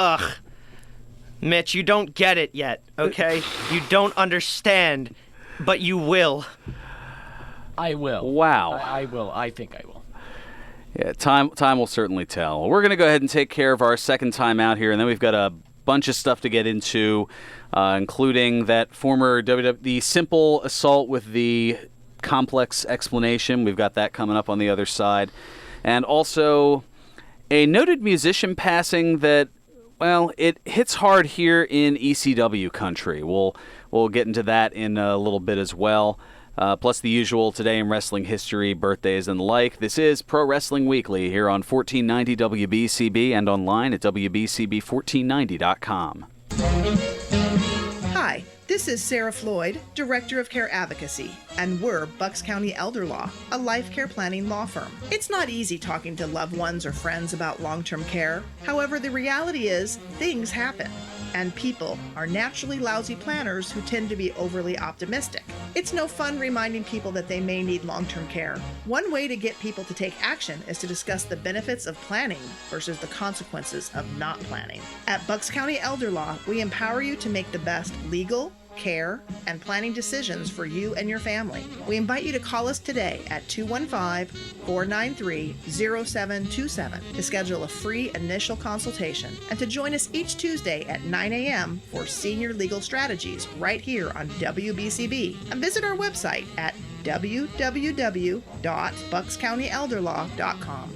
[SPEAKER 6] Mitch, you don't get it yet, okay? You don't understand, but you will.
[SPEAKER 1] I will.
[SPEAKER 5] Wow.
[SPEAKER 1] I will. I think I will.
[SPEAKER 5] Yeah, time will certainly tell. We're going to go ahead and take care of our second time out here, and then we've got a bunch of stuff to get into, including that former the simple assault with the complex explanation. We've got that coming up on the other side. And also a noted musician passing that, well, it hits hard here in ECW country. We'll get into that in a little bit as well. Plus the usual Today in Wrestling History, birthdays and the like. This is Pro Wrestling Weekly here on 1490 WBCB and online at WBCB1490.com.
[SPEAKER 14] Hi, this is Sarah Floyd, Director of Care Advocacy, and we're Bucks County Elder Law, a life care planning law firm. It's not easy talking to loved ones or friends about long-term care. However, the reality is things happen, and people are naturally lousy planners who tend to be overly optimistic. It's no fun reminding people that they may need long-term care. One way to get people to take action is to discuss the benefits of planning versus the consequences of not planning. At Bucks County Elder Law, we empower you to make the best legal, care, and planning decisions for you and your family. We invite you to call us today at 215-493-0727 to schedule a free initial consultation and to join us each Tuesday at 9 a.m. for Senior Legal Strategies right here on WBCB. And visit our website at www.buckscountyelderlaw.com.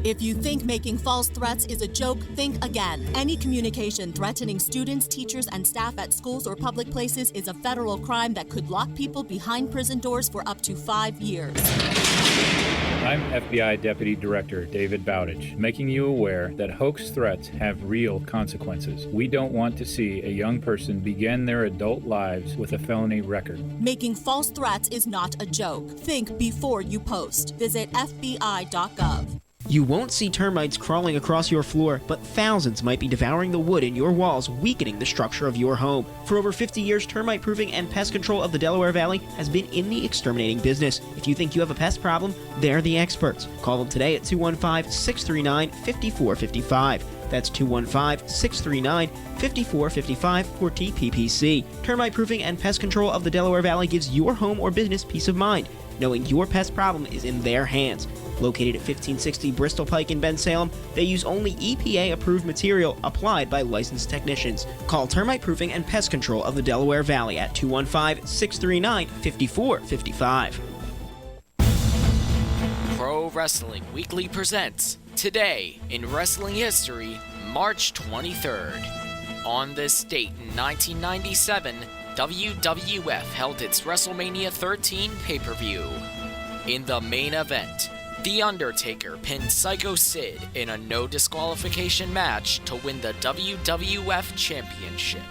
[SPEAKER 15] If you think making false threats is a joke, think again. Any communication threatening students, teachers, and staff at schools or public places is a federal crime that could lock people behind prison doors for up to 5 years.
[SPEAKER 16] I'm FBI Deputy Director David Bowditch, making you aware that hoax threats have real consequences. We don't want to see a young person begin their adult lives with a felony record.
[SPEAKER 15] Making false threats is not a joke. Think before you post. Visit FBI.gov.
[SPEAKER 17] You won't see termites crawling across your floor, but thousands might be devouring the wood in your walls, weakening the structure of your home. For over 50 years, termite proofing and pest control of the Delaware Valley has been in the exterminating business. If you think you have a pest problem, they're the experts. Call them today at 215-639-5455. That's 215-639-5455 for TPPC. Termite proofing and pest control of the Delaware Valley gives your home or business peace of mind, knowing your pest problem is in their hands. Located at 1560 Bristol Pike in Bensalem, they use only EPA-approved material applied by licensed technicians. Call Termite Proofing and Pest Control of the Delaware Valley at 215-639-5455.
[SPEAKER 1] Pro Wrestling Weekly presents Today in Wrestling History, March 23rd. On this date in 1997, WWF held its WrestleMania 13 pay-per-view. In the main event, The Undertaker pinned Psycho Sid in a no disqualification match to win the WWF Championship.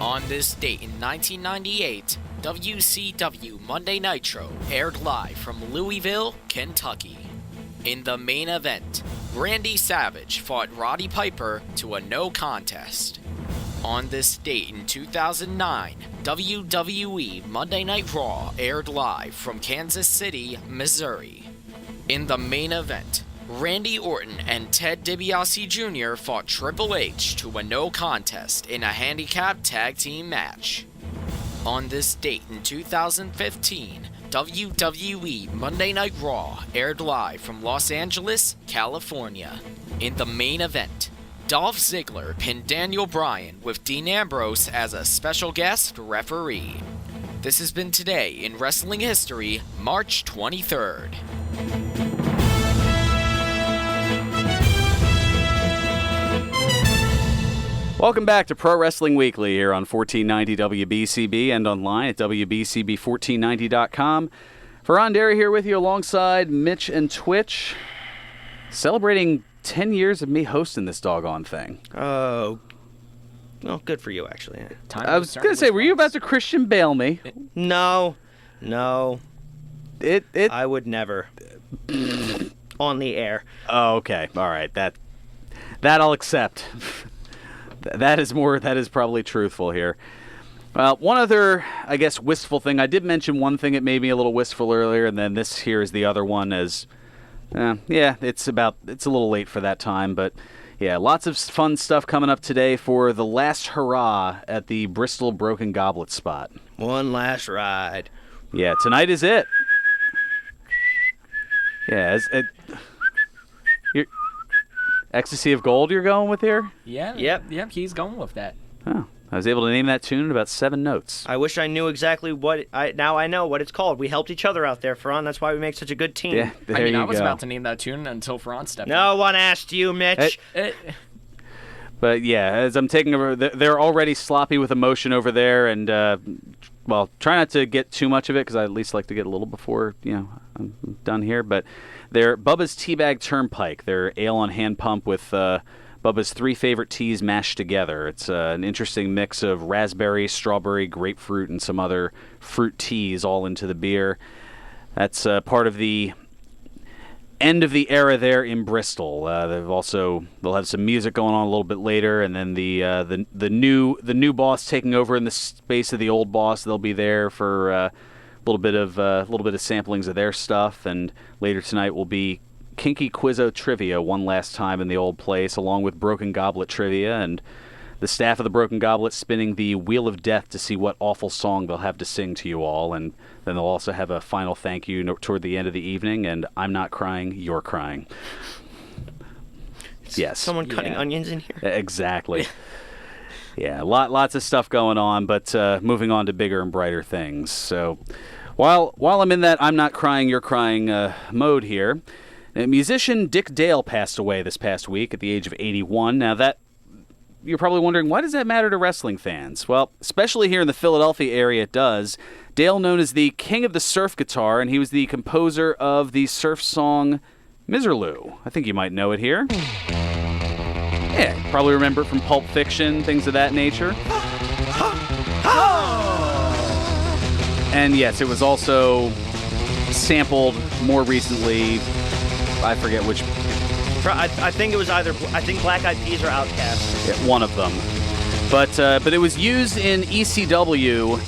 [SPEAKER 1] On this date in 1998, WCW Monday Nitro aired live from Louisville, Kentucky. In the main event, Randy Savage fought Roddy Piper to a no contest. On this date in 2009, WWE Monday Night Raw aired live from Kansas City, Missouri. In the main event, Randy Orton and Ted DiBiase Jr. fought Triple H to a no contest in a handicap tag team match. On this date in 2015, WWE Monday Night Raw aired live from Los Angeles, California. In the main event, Dolph Ziggler pinned Daniel Bryan with Dean Ambrose as a special guest referee. This has been Today in Wrestling History, March 23rd.
[SPEAKER 5] Welcome back to Pro Wrestling Weekly here on 1490 WBCB and online at WBCB1490.com. Fearon, Derry here with you alongside Mitch and Twitch, celebrating 10 years of me hosting this doggone thing.
[SPEAKER 6] Oh, well, good for you, actually.
[SPEAKER 5] I was going to say, were you about to Christian Bale me?
[SPEAKER 6] No. I would never. On the air.
[SPEAKER 5] Oh, okay. All right. That That I'll accept. That is probably truthful here. One other, I guess, wistful thing. I did mention one thing that made me a little wistful earlier, and then this here is the other one. It's a little late for that time, but yeah, lots of fun stuff coming up today for the last hurrah at the Bristol Broken Goblet spot.
[SPEAKER 6] One last ride.
[SPEAKER 5] Yeah, tonight is it. Yeah, Ecstasy of Gold you're going with here?
[SPEAKER 1] Yeah. Yep, he's going with that.
[SPEAKER 5] Oh, I was able to name that tune in about 7 notes.
[SPEAKER 6] I wish I knew exactly now I know what it's called. We helped each other out there, Fearon. That's why we make such a good team.
[SPEAKER 5] Yeah, I
[SPEAKER 1] was about to name that tune until Fearon stepped in.
[SPEAKER 6] No one asked you, Mitch.
[SPEAKER 5] But yeah, as I'm taking over, they're already sloppy with emotion over there, and try not to get too much of it, because I at least like to get a little before I'm done here. But they're Bubba's Teabag Turnpike. They're ale on hand pump with Bubba's 3 favorite teas mashed together. It's an interesting mix of raspberry, strawberry, grapefruit, and some other fruit teas all into the beer. That's part of the end of the era there in Bristol. They'll have some music going on a little bit later, and then the new boss taking over in the space of the old boss. They'll be there for a little bit of samplings of their stuff, and later tonight will be Kinky Quizzo Trivia one last time in the old place, along with Broken Goblet Trivia, and the staff of the Broken Goblet spinning the Wheel of Death to see what awful song they'll have to sing to you all, and then they'll also have a final thank you toward the end of the evening, and I'm not crying, you're crying. Yes.
[SPEAKER 6] Someone cutting onions in here?
[SPEAKER 5] Exactly. Yeah, lots of stuff going on, but moving on to bigger and brighter things. So while I'm in that I'm not crying, you're crying mode here, musician Dick Dale passed away this past week at the age of 81. Now that you're probably wondering, why does that matter to wrestling fans? Well, especially here in the Philadelphia area, it does. Dale, known as the king of the surf guitar, and he was the composer of the surf song Miserlou. I think you might know it here. Yeah, you probably remember it from Pulp Fiction, things of that nature. And yes, it was also sampled more recently. I forget which.
[SPEAKER 6] I think it was I think Black Eyed Peas or Outkast.
[SPEAKER 5] Yeah, one of them. But it was used in ECW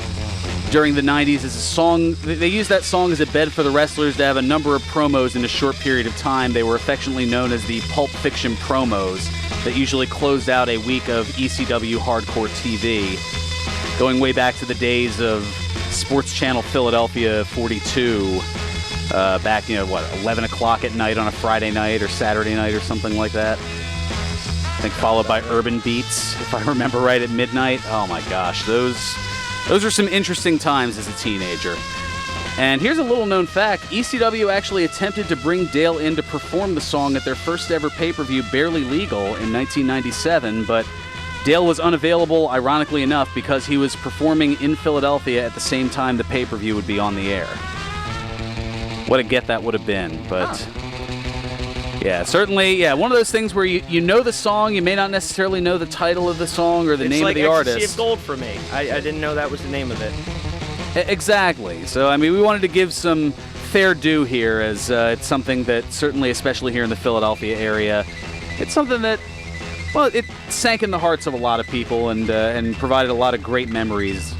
[SPEAKER 5] during the 90s as a song. They used that song as a bed for the wrestlers to have a number of promos in a short period of time. They were affectionately known as the Pulp Fiction promos that usually closed out a week of ECW hardcore TV, going way back to the days of Sports Channel Philadelphia 42. Back, 11 o'clock at night on a Friday night or Saturday night or something like that. I think followed by Urban Beats, if I remember right, at midnight. Oh my gosh, those are some interesting times as a teenager. And here's a little known fact. ECW actually attempted to bring Dale in to perform the song at their first ever pay-per-view, Barely Legal, in 1997, but Dale was unavailable, ironically enough, because he was performing in Philadelphia at the same time the pay-per-view would be on the air. What a get that would have been, but yeah, certainly, one of those things where you know the song, you may not necessarily know the title of the song or the name of the artist.
[SPEAKER 6] It's like Ecstasy of Gold for me. I didn't know that was the name of it.
[SPEAKER 5] Exactly. So, I mean, we wanted to give some fair due here, as it's something that certainly, especially here in the Philadelphia area, it's something that, it sank in the hearts of a lot of people and provided a lot of great memories,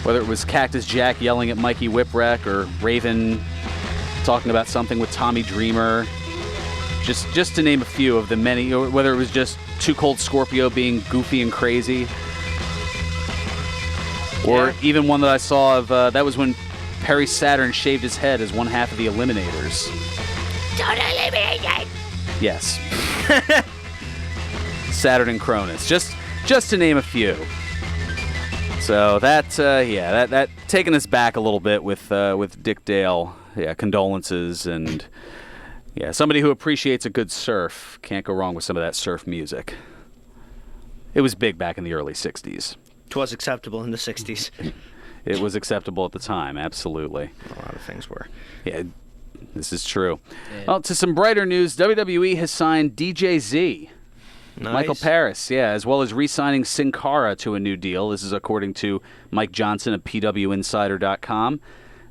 [SPEAKER 5] whether it was Cactus Jack yelling at Mikey Whipwreck or Raven talking about something with Tommy Dreamer, just to name a few of the many, or whether it was just Too Cold Scorpio being goofy and crazy, or even one that I saw of, that was when Perry Saturn shaved his head as one half of the Eliminators.
[SPEAKER 18] Don't eliminate it!
[SPEAKER 5] Yes. Saturn and Cronus, just to name a few. So that taking us back a little bit with Dick Dale. Yeah, condolences, and somebody who appreciates a good surf. Can't go wrong with some of that surf music. It was big back in the early 60s.
[SPEAKER 6] It was acceptable in the 60s.
[SPEAKER 5] It was acceptable at the time, absolutely.
[SPEAKER 6] A lot of things were.
[SPEAKER 5] Yeah, this is true. Yeah. Well, to some brighter news, WWE has signed DJ Z.
[SPEAKER 6] Nice.
[SPEAKER 5] Michael Paris, as well as re-signing Sin Cara to a new deal. This is according to Mike Johnson of PWInsider.com.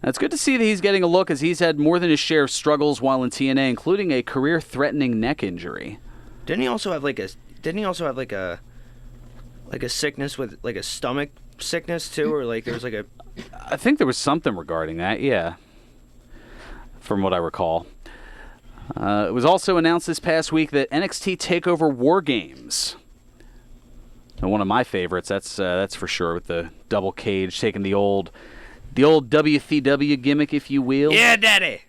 [SPEAKER 5] And it's good to see that he's getting a look, as he's had more than his share of struggles while in TNA, including a career-threatening neck injury.
[SPEAKER 6] Didn't he also have Didn't he also have like a sickness with like a stomach sickness too, or like there was like a?
[SPEAKER 5] I think there was something regarding that. Yeah, from what I recall. It was also announced this past week that NXT TakeOver War Games. And one of my favorites. That's for sure, with the double cage, taking the old WCW gimmick, if you will.
[SPEAKER 6] Yeah, daddy.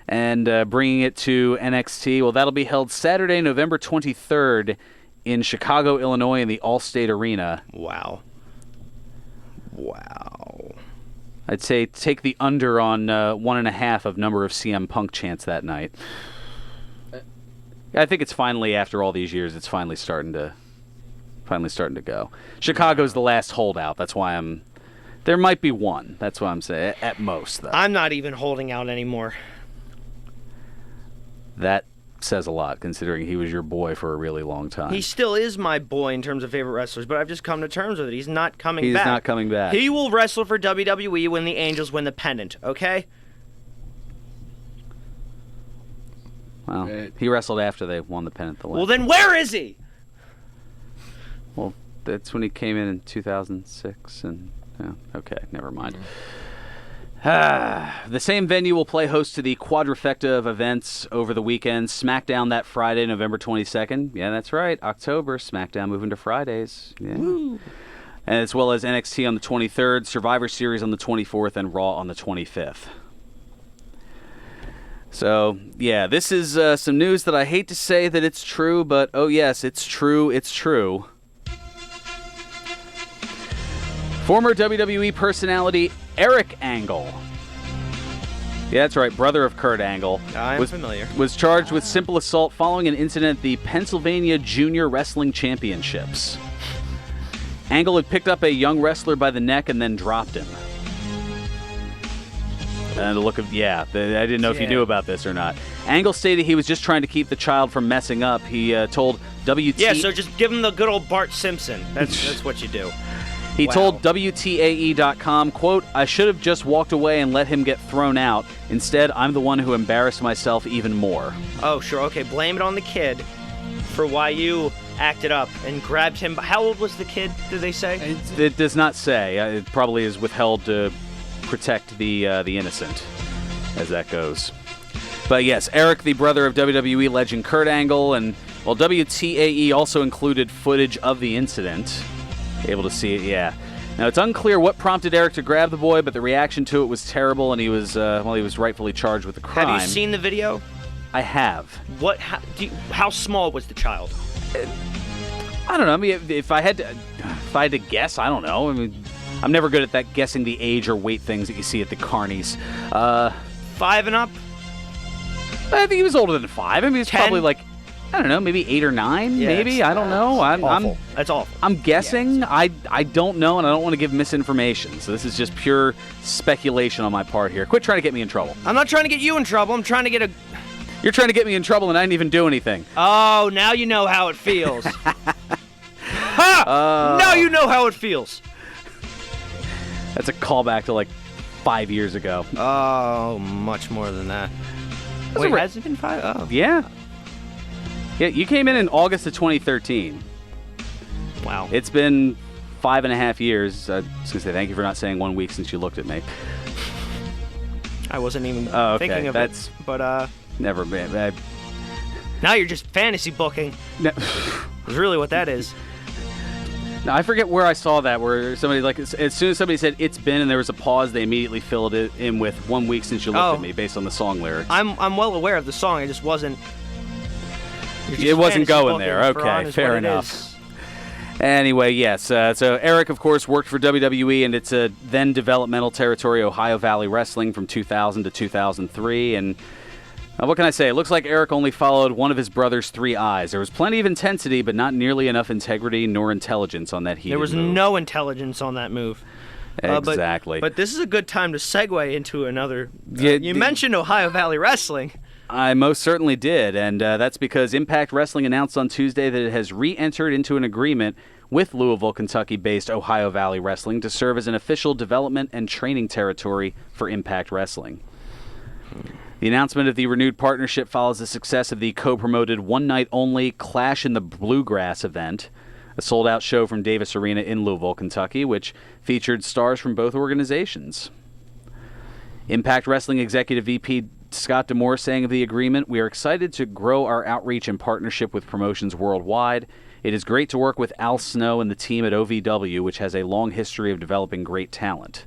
[SPEAKER 5] And bringing it to NXT. Well, that'll be held Saturday, November 23rd in Chicago, Illinois, in the Allstate Arena.
[SPEAKER 6] Wow.
[SPEAKER 5] I'd say take the under on 1.5 of number of CM Punk chants that night. I think it's finally, after all these years, it's finally starting to go. Chicago's the last holdout. That's why there might be one. That's what I'm saying, at most, though.
[SPEAKER 6] I'm not even holding out anymore.
[SPEAKER 5] That says a lot, considering he was your boy for a really long time.
[SPEAKER 6] He still is my boy in terms of favorite wrestlers, but I've just come to terms with it. He's not coming back.
[SPEAKER 5] He's not coming back.
[SPEAKER 6] He will wrestle for WWE when the Angels win the pennant, okay?
[SPEAKER 5] Well, he wrestled after they won the pennant.
[SPEAKER 6] Well, then where is he?
[SPEAKER 5] Well, that's when he came in 2006, and okay, never mind. The same venue will play host to the quadrifecta of events over the weekend. SmackDown that Friday, November 22nd. Yeah, that's right. October, SmackDown moving to Fridays. Yeah.
[SPEAKER 6] Woo.
[SPEAKER 5] And as well as NXT on the 23rd, Survivor Series on the 24th, and Raw on the 25th. So, yeah, this is some news that I hate to say that it's true, but oh yes, it's true, it's true. Former WWE personality Eric Angle. Yeah, that's right, brother of Kurt Angle.
[SPEAKER 6] I'm familiar.
[SPEAKER 5] Was charged with simple assault following an incident at the Pennsylvania Junior Wrestling Championships. Angle had picked up a young wrestler by the neck and then dropped him. And the look of, I didn't know if you knew about this or not. Angle stated he was just trying to keep the child from messing up. He told WT...
[SPEAKER 6] Yeah, so just give him the good old Bart Simpson. That's what you do.
[SPEAKER 5] He told WTAE.com, quote, "I should have just walked away and let him get thrown out. Instead, I'm the one who embarrassed myself even more."
[SPEAKER 6] Oh, sure. Okay, blame it on the kid for why you acted up and grabbed him. How old was the kid, did they say?
[SPEAKER 5] It does not say. It probably is withheld to protect the innocent, as that goes. But yes, Eric, the brother of WWE legend Kurt Angle, and well, WTAE also included footage of the incident. Able to see it, yeah. Now, it's unclear what prompted Eric to grab the boy, but the reaction to it was terrible, and he was rightfully charged with the crime.
[SPEAKER 6] Have you seen the video?
[SPEAKER 5] I have.
[SPEAKER 6] How small was the child?
[SPEAKER 5] I don't know. I mean, if I had to guess, I don't know. I mean, I'm never good at that guessing the age or weight things that you see at the carnies.
[SPEAKER 6] 5 and up?
[SPEAKER 5] I think he was older than 5. I mean, he's
[SPEAKER 6] 10?
[SPEAKER 5] probably like, I don't know, maybe 8 or 9, maybe. I don't know.
[SPEAKER 6] That's awful.
[SPEAKER 5] I'm guessing. I don't know, and I don't want to give misinformation. So this is just pure speculation on my part here. Quit trying to get me in trouble.
[SPEAKER 6] I'm not trying to get you in trouble. I'm trying to get a...
[SPEAKER 5] You're trying to get me in trouble, and I didn't even do anything.
[SPEAKER 6] Oh, now you know how it feels. Ha! Now you know how it feels.
[SPEAKER 5] That's a callback to like 5 years ago.
[SPEAKER 6] Oh, much more than that. Wait, has it been 5? Oh.
[SPEAKER 5] Yeah. Yeah, you came in August of 2013.
[SPEAKER 6] Wow.
[SPEAKER 5] It's been 5.5 years. I was going to say thank you for not saying 1 week since you looked at me.
[SPEAKER 6] I wasn't even thinking of it. But,
[SPEAKER 5] never been.
[SPEAKER 6] Now you're just fantasy booking.
[SPEAKER 5] No.
[SPEAKER 6] Is really what that is.
[SPEAKER 5] No, I forget where I saw that, where somebody, like, as soon as somebody said it's been and there was a pause, they immediately filled it in with 1 week since you looked at me based on the song lyrics.
[SPEAKER 6] I'm well aware of the song. I just wasn't.
[SPEAKER 5] It wasn't going there. Okay, fair enough. Anyway, yes. So Eric, of course, worked for WWE and its then developmental territory, Ohio Valley Wrestling, from 2000 to 2003. And what can I say? It looks like Eric only followed one of his brother's 3 eyes. There was plenty of intensity, but not nearly enough integrity nor intelligence on that heated
[SPEAKER 6] There was
[SPEAKER 5] move.
[SPEAKER 6] no intelligence on that move.
[SPEAKER 5] Exactly.
[SPEAKER 6] But this is a good time to segue into another. You mentioned Ohio Valley Wrestling.
[SPEAKER 5] I most certainly did, and that's because Impact Wrestling announced on Tuesday that it has re-entered into an agreement with Louisville, Kentucky-based Ohio Valley Wrestling to serve as an official development and training territory for Impact Wrestling. The announcement of the renewed partnership follows the success of the co-promoted one-night-only Clash in the Bluegrass event, a sold-out show from Davis Arena in Louisville, Kentucky, which featured stars from both organizations. Impact Wrestling Executive VP Scott D'Amore saying of the agreement, "We are excited to grow our outreach and partnership with promotions worldwide. It is great to work with Al Snow and the team at OVW, which has a long history of developing great talent."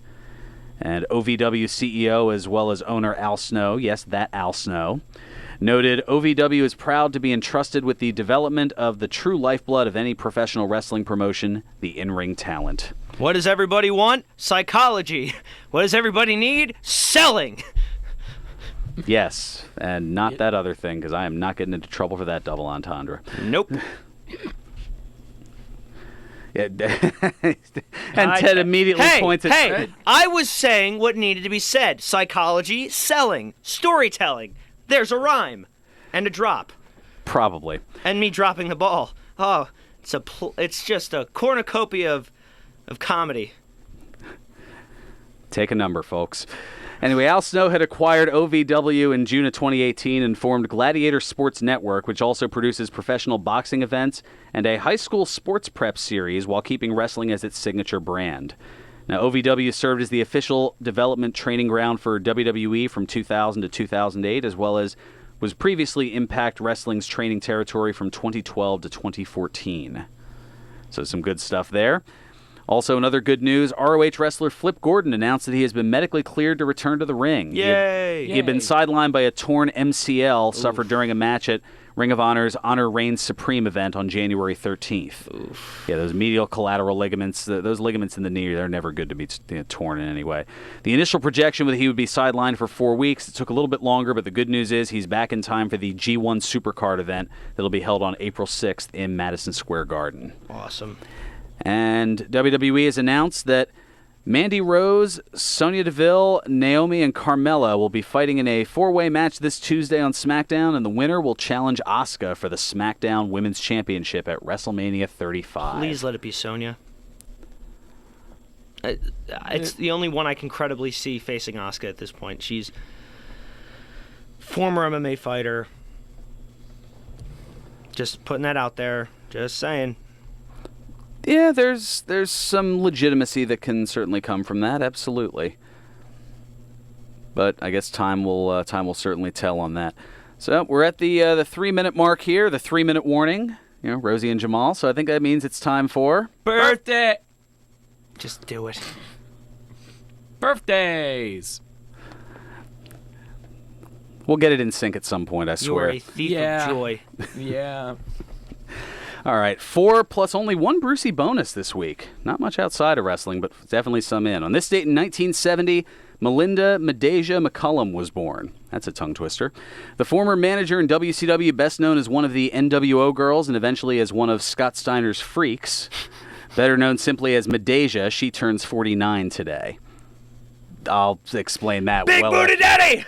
[SPEAKER 5] And OVW CEO as well as owner Al Snow, yes, that Al Snow, noted OVW is proud to be entrusted with the development of the true lifeblood of any professional wrestling promotion, the in-ring talent.
[SPEAKER 6] What does everybody want? Psychology. What does everybody need? Selling.
[SPEAKER 5] Yes, and not that other thing, because I am not getting into trouble for that double entendre.
[SPEAKER 6] Nope.
[SPEAKER 5] And Ted immediately points at...
[SPEAKER 6] Hey, I was saying what needed to be said. Psychology, selling, storytelling. There's a rhyme. And a drop.
[SPEAKER 5] Probably.
[SPEAKER 6] And me dropping the ball. Oh, it's just a cornucopia of comedy.
[SPEAKER 5] Take a number, folks. Anyway, Al Snow had acquired OVW in June of 2018 and formed Gladiator Sports Network, which also produces professional boxing events and a high school sports prep series while keeping wrestling as its signature brand. Now, OVW served as the official development training ground for WWE from 2000 to 2008, as well as was previously Impact Wrestling's training territory from 2012 to 2014. So some good stuff there. Also, in other good news, ROH wrestler Flip Gordon announced that he has been medically cleared to return to the ring.
[SPEAKER 6] Yay!
[SPEAKER 5] He had been sidelined by a torn MCL suffered during a match at Ring of Honor's Honor Reigns Supreme event on January 13th. Oof. Yeah, those medial collateral ligaments, those ligaments in the knee, they're never good to be torn in any way. The initial projection was that he would be sidelined for 4 weeks. It took a little bit longer, but the good news is he's back in time for the G1 Supercard event that'll be held on April 6th in Madison Square Garden.
[SPEAKER 6] Awesome.
[SPEAKER 5] And WWE has announced that Mandy Rose, Sonya Deville, Naomi, and Carmella will be fighting in a 4-way match this Tuesday on SmackDown, and the winner will challenge Asuka for the SmackDown Women's Championship at WrestleMania 35.
[SPEAKER 6] Please let it be Sonya. It's the only one I can credibly see facing Asuka at this point. She's former MMA fighter. Just putting that out there. Just saying.
[SPEAKER 5] Yeah, there's some legitimacy that can certainly come from that, absolutely. But I guess time will certainly tell on that. So we're at the 3-minute mark here, the 3-minute warning. You know, Rosie and Jamal. So I think that means it's time for
[SPEAKER 6] birthday. Just do it.
[SPEAKER 19] Birthdays.
[SPEAKER 5] We'll get it in sync at some point, I swear.
[SPEAKER 6] You are a thief of joy.
[SPEAKER 19] Yeah.
[SPEAKER 5] All right, 4 plus only 1 Brucey bonus this week. Not much outside of wrestling, but definitely some in. On this date in 1970, Melinda Medeja McCullum was born. That's a tongue twister. The former manager in WCW, best known as one of the NWO girls and eventually as one of Scott Steiner's freaks. Better known simply as Medeja, she turns 49 today. I'll explain that
[SPEAKER 6] Big Booty Daddy!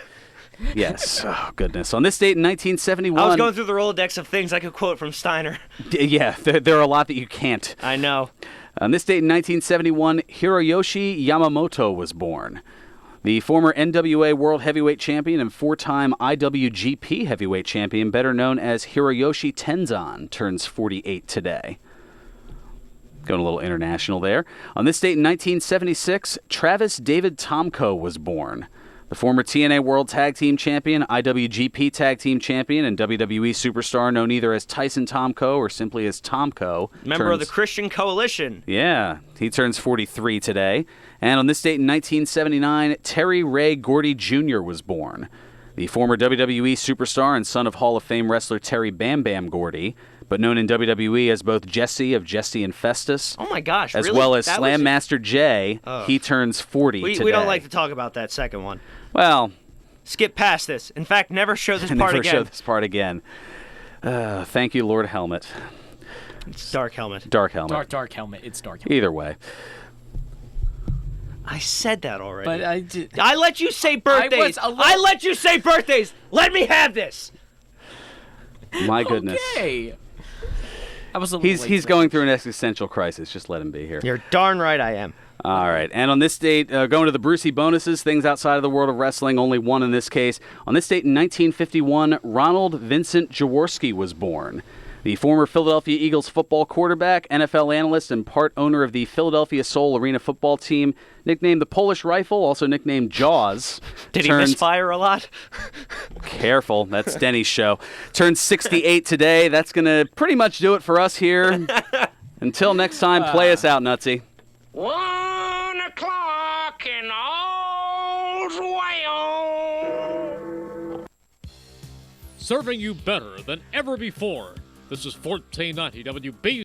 [SPEAKER 5] Yes. Oh, goodness. On this date in 1971...
[SPEAKER 6] I was going through the Rolodex of things I could quote from Steiner.
[SPEAKER 5] Yeah, there are a lot that you can't.
[SPEAKER 6] I know.
[SPEAKER 5] On this date in 1971, Hiroyoshi Yamamoto was born. The former NWA World Heavyweight Champion and 4-time IWGP Heavyweight Champion, better known as Hiroyoshi Tenzan, turns 48 today. Going a little international there. On this date in 1976, Travis David Tomko was born. The former TNA World Tag Team Champion, IWGP Tag Team Champion, and WWE Superstar known either as Tyson Tomko or simply as Tomko.
[SPEAKER 6] Member of the Christian Coalition.
[SPEAKER 5] Yeah, he turns 43 today. And on this date in 1979, Terry Ray Gordy Jr. was born. The former WWE Superstar and son of Hall of Fame wrestler Terry Bam Bam Gordy, but known in WWE as both Jesse of Jesse and Festus.
[SPEAKER 6] Oh my gosh,
[SPEAKER 5] as
[SPEAKER 6] really?
[SPEAKER 5] well as Slam Master Jay, he turns 40 today.
[SPEAKER 6] We don't like to talk about that second one.
[SPEAKER 5] Well,
[SPEAKER 6] skip past this. In fact, never show this part again.
[SPEAKER 5] Never show this part again. Thank you, Lord Helmet.
[SPEAKER 6] It's Dark Helmet.
[SPEAKER 5] Dark Helmet.
[SPEAKER 19] Dark Helmet. It's Dark Helmet.
[SPEAKER 5] Either way.
[SPEAKER 6] I said that already.
[SPEAKER 19] But I did.
[SPEAKER 6] I let you say birthdays. I let you say birthdays. Let me have this.
[SPEAKER 5] My goodness.
[SPEAKER 19] Okay. I was a little
[SPEAKER 5] He's going through an existential crisis. Just let him be here.
[SPEAKER 6] You're darn right I am.
[SPEAKER 5] All right. And on this date, going to the Brucey bonuses, things outside of the world of wrestling, only one in this case. On this date in 1951, Ronald Vincent Jaworski was born. The former Philadelphia Eagles football quarterback, NFL analyst, and part owner of the Philadelphia Soul Arena football team, nicknamed the Polish Rifle, also nicknamed Jaws.
[SPEAKER 6] Did he misfire a lot?
[SPEAKER 5] Careful, that's Denny's show. Turned 68 today. That's going to pretty much do it for us here. Until next time, play us out, Nutsy.
[SPEAKER 18] 1 o'clock and all's well.
[SPEAKER 9] Serving you better than ever before. This is 1490 WB.